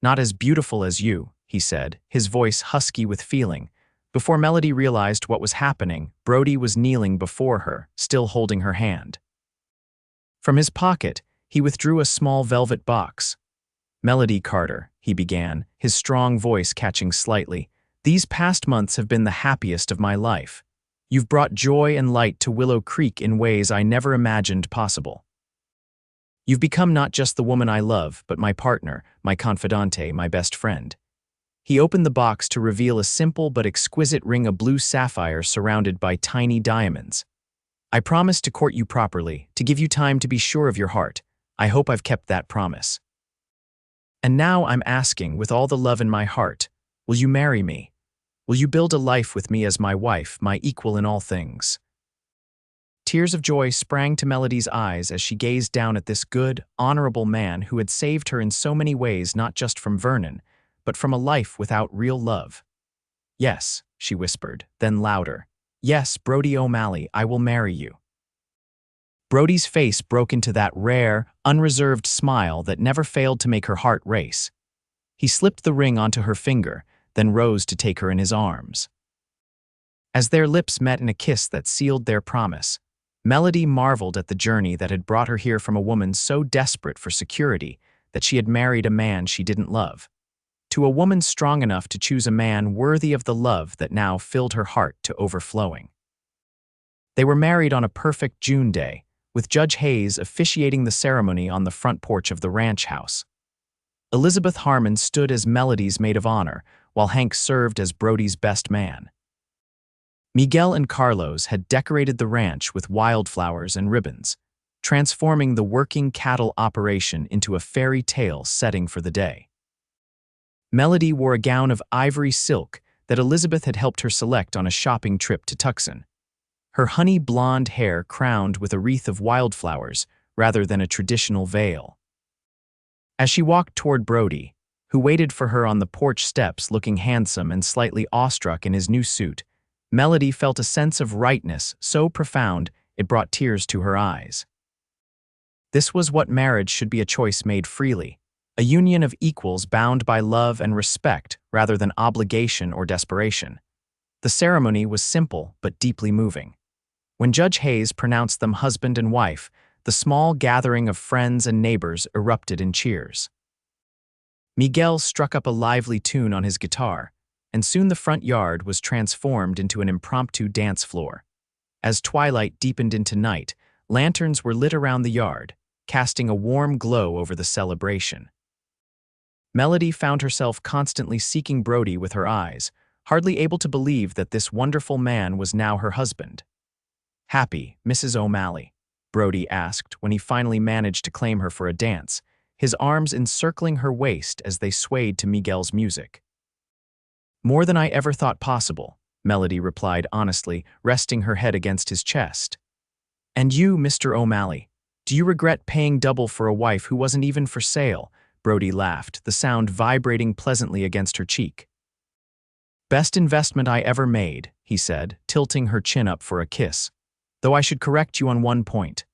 "Not as beautiful as you," he said, his voice husky with feeling. Before Melody realized what was happening, Brody was kneeling before her, still holding her hand. From his pocket, he withdrew a small velvet box. "Melody Carter," he began, his strong voice catching slightly, "these past months have been the happiest of my life. You've brought joy and light to Willow Creek in ways I never imagined possible. You've become not just the woman I love, but my partner, my confidante, my best friend." He opened the box to reveal a simple but exquisite ring of blue sapphire surrounded by tiny diamonds. "I promised to court you properly, to give you time to be sure of your heart. I hope I've kept that promise. And now I'm asking, with all the love in my heart, will you marry me? Will you build a life with me as my wife, my equal in all things?" Tears of joy sprang to Melody's eyes as she gazed down at this good, honorable man who had saved her in so many ways, not just from Vernon, but from a life without real love. "Yes," she whispered, then louder, "Yes, Brody O'Malley, I will marry you." Brody's face broke into that rare, unreserved smile that never failed to make her heart race. He slipped the ring onto her finger, then rose to take her in his arms. As their lips met in a kiss that sealed their promise, Melody marveled at the journey that had brought her here from a woman so desperate for security that she had married a man she didn't love, to a woman strong enough to choose a man worthy of the love that now filled her heart to overflowing. They were married on a perfect June day, with Judge Hayes officiating the ceremony on the front porch of the ranch house. Elizabeth Harmon stood as Melody's maid of honor, while Hank served as Brody's best man. Miguel and Carlos had decorated the ranch with wildflowers and ribbons, transforming the working cattle operation into a fairy tale setting for the day. Melody wore a gown of ivory silk that Elizabeth had helped her select on a shopping trip to Tucson, her honey blonde hair crowned with a wreath of wildflowers rather than a traditional veil. As she walked toward Brody, who waited for her on the porch steps looking handsome and slightly awestruck in his new suit, Melody felt a sense of rightness so profound it brought tears to her eyes. This was what marriage should be, a choice made freely, a union of equals bound by love and respect rather than obligation or desperation. The ceremony was simple but deeply moving. When Judge Hayes pronounced them husband and wife, the small gathering of friends and neighbors erupted in cheers. Miguel struck up a lively tune on his guitar, and soon the front yard was transformed into an impromptu dance floor. As twilight deepened into night, lanterns were lit around the yard, casting a warm glow over the celebration. Melody found herself constantly seeking Brody with her eyes, hardly able to believe that this wonderful man was now her husband. "Happy, Mrs. O'Malley?" Brody asked when he finally managed to claim her for a dance, his arms encircling her waist as they swayed to Miguel's music. "More than I ever thought possible," Melody replied honestly, resting her head against his chest. "And you, Mr. O'Malley, do you regret paying double for a wife who wasn't even for sale?" Brody laughed, the sound vibrating pleasantly against her cheek. "Best investment I ever made," he said, tilting her chin up for a kiss. "Though I should correct you on one point."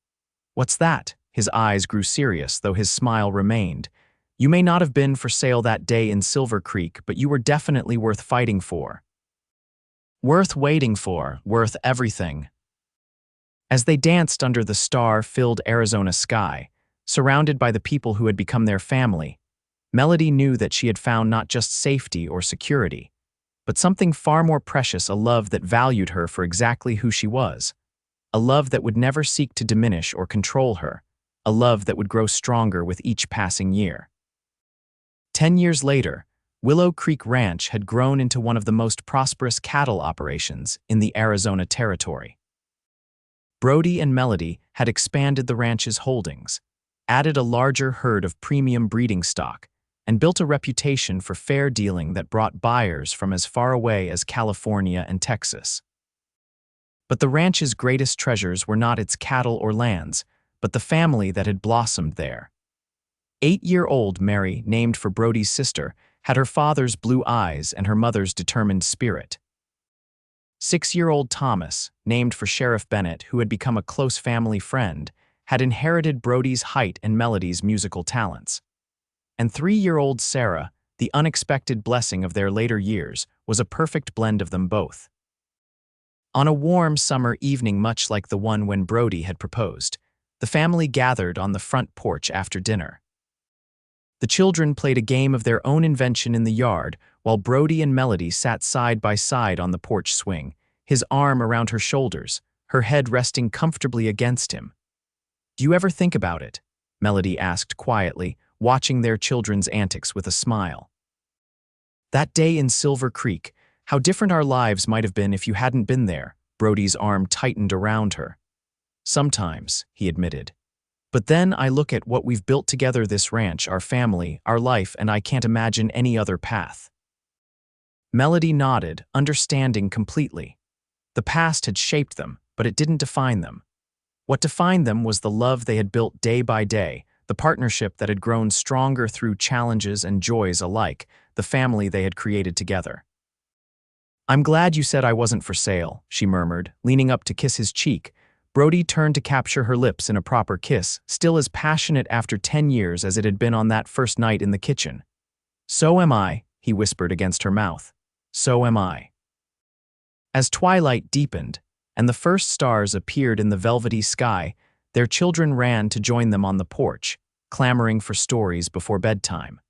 "What's that?" His eyes grew serious, though his smile remained. "You may not have been for sale that day in Silver Creek, but you were definitely worth fighting for. Worth waiting for, worth everything." As they danced under the star-filled Arizona sky, surrounded by the people who had become their family, Melody knew that she had found not just safety or security, but something far more precious, a love that valued her for exactly who she was, a love that would never seek to diminish or control her, a love that would grow stronger with each passing year. 10 years later, Willow Creek Ranch had grown into one of the most prosperous cattle operations in the Arizona Territory. Brody and Melody had expanded the ranch's holdings, added a larger herd of premium breeding stock, and built a reputation for fair dealing that brought buyers from as far away as California and Texas. But the ranch's greatest treasures were not its cattle or lands, but the family that had blossomed there. 8-year-old Mary, named for Brody's sister, had her father's blue eyes and her mother's determined spirit. 6-year-old Thomas, named for Sheriff Bennett, who had become a close family friend, had inherited Brody's height and Melody's musical talents. And 3-year-old Sarah, the unexpected blessing of their later years, was a perfect blend of them both. On a warm summer evening much like the one when Brody had proposed, the family gathered on the front porch after dinner. The children played a game of their own invention in the yard, while Brody and Melody sat side by side on the porch swing, his arm around her shoulders, her head resting comfortably against him. "Do you ever think about it?" Melody asked quietly, watching their children's antics with a smile. "That day in Silver Creek, how different our lives might have been if you hadn't been there." Brody's arm tightened around her. "Sometimes," he admitted. "But then I look at what we've built together, this ranch, our family, our life, and I can't imagine any other path." Melody nodded, understanding completely. The past had shaped them, but it didn't define them. What defined them was the love they had built day by day, the partnership that had grown stronger through challenges and joys alike, the family they had created together. "I'm glad you said I wasn't for sale," she murmured, leaning up to kiss his cheek. Brody turned to capture her lips in a proper kiss, still as passionate after 10 years as it had been on that first night in the kitchen. "So am I," he whispered against her mouth. "So am I." As twilight deepened, and the first stars appeared in the velvety sky, their children ran to join them on the porch, clamoring for stories before bedtime.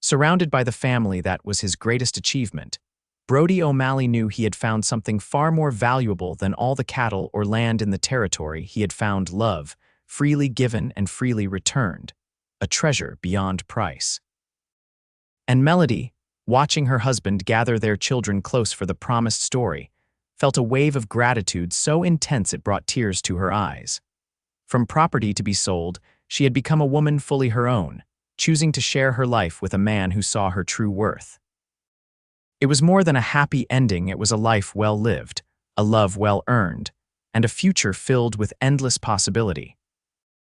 Surrounded by the family that was his greatest achievement, Brody O'Malley knew he had found something far more valuable than all the cattle or land in the territory. He had found love, freely given and freely returned, a treasure beyond price. And Melody, watching her husband gather their children close for the promised story, felt a wave of gratitude so intense it brought tears to her eyes. From property to be sold, she had become a woman fully her own, choosing to share her life with a man who saw her true worth. It was more than a happy ending, it was a life well lived, a love well earned, and a future filled with endless possibility.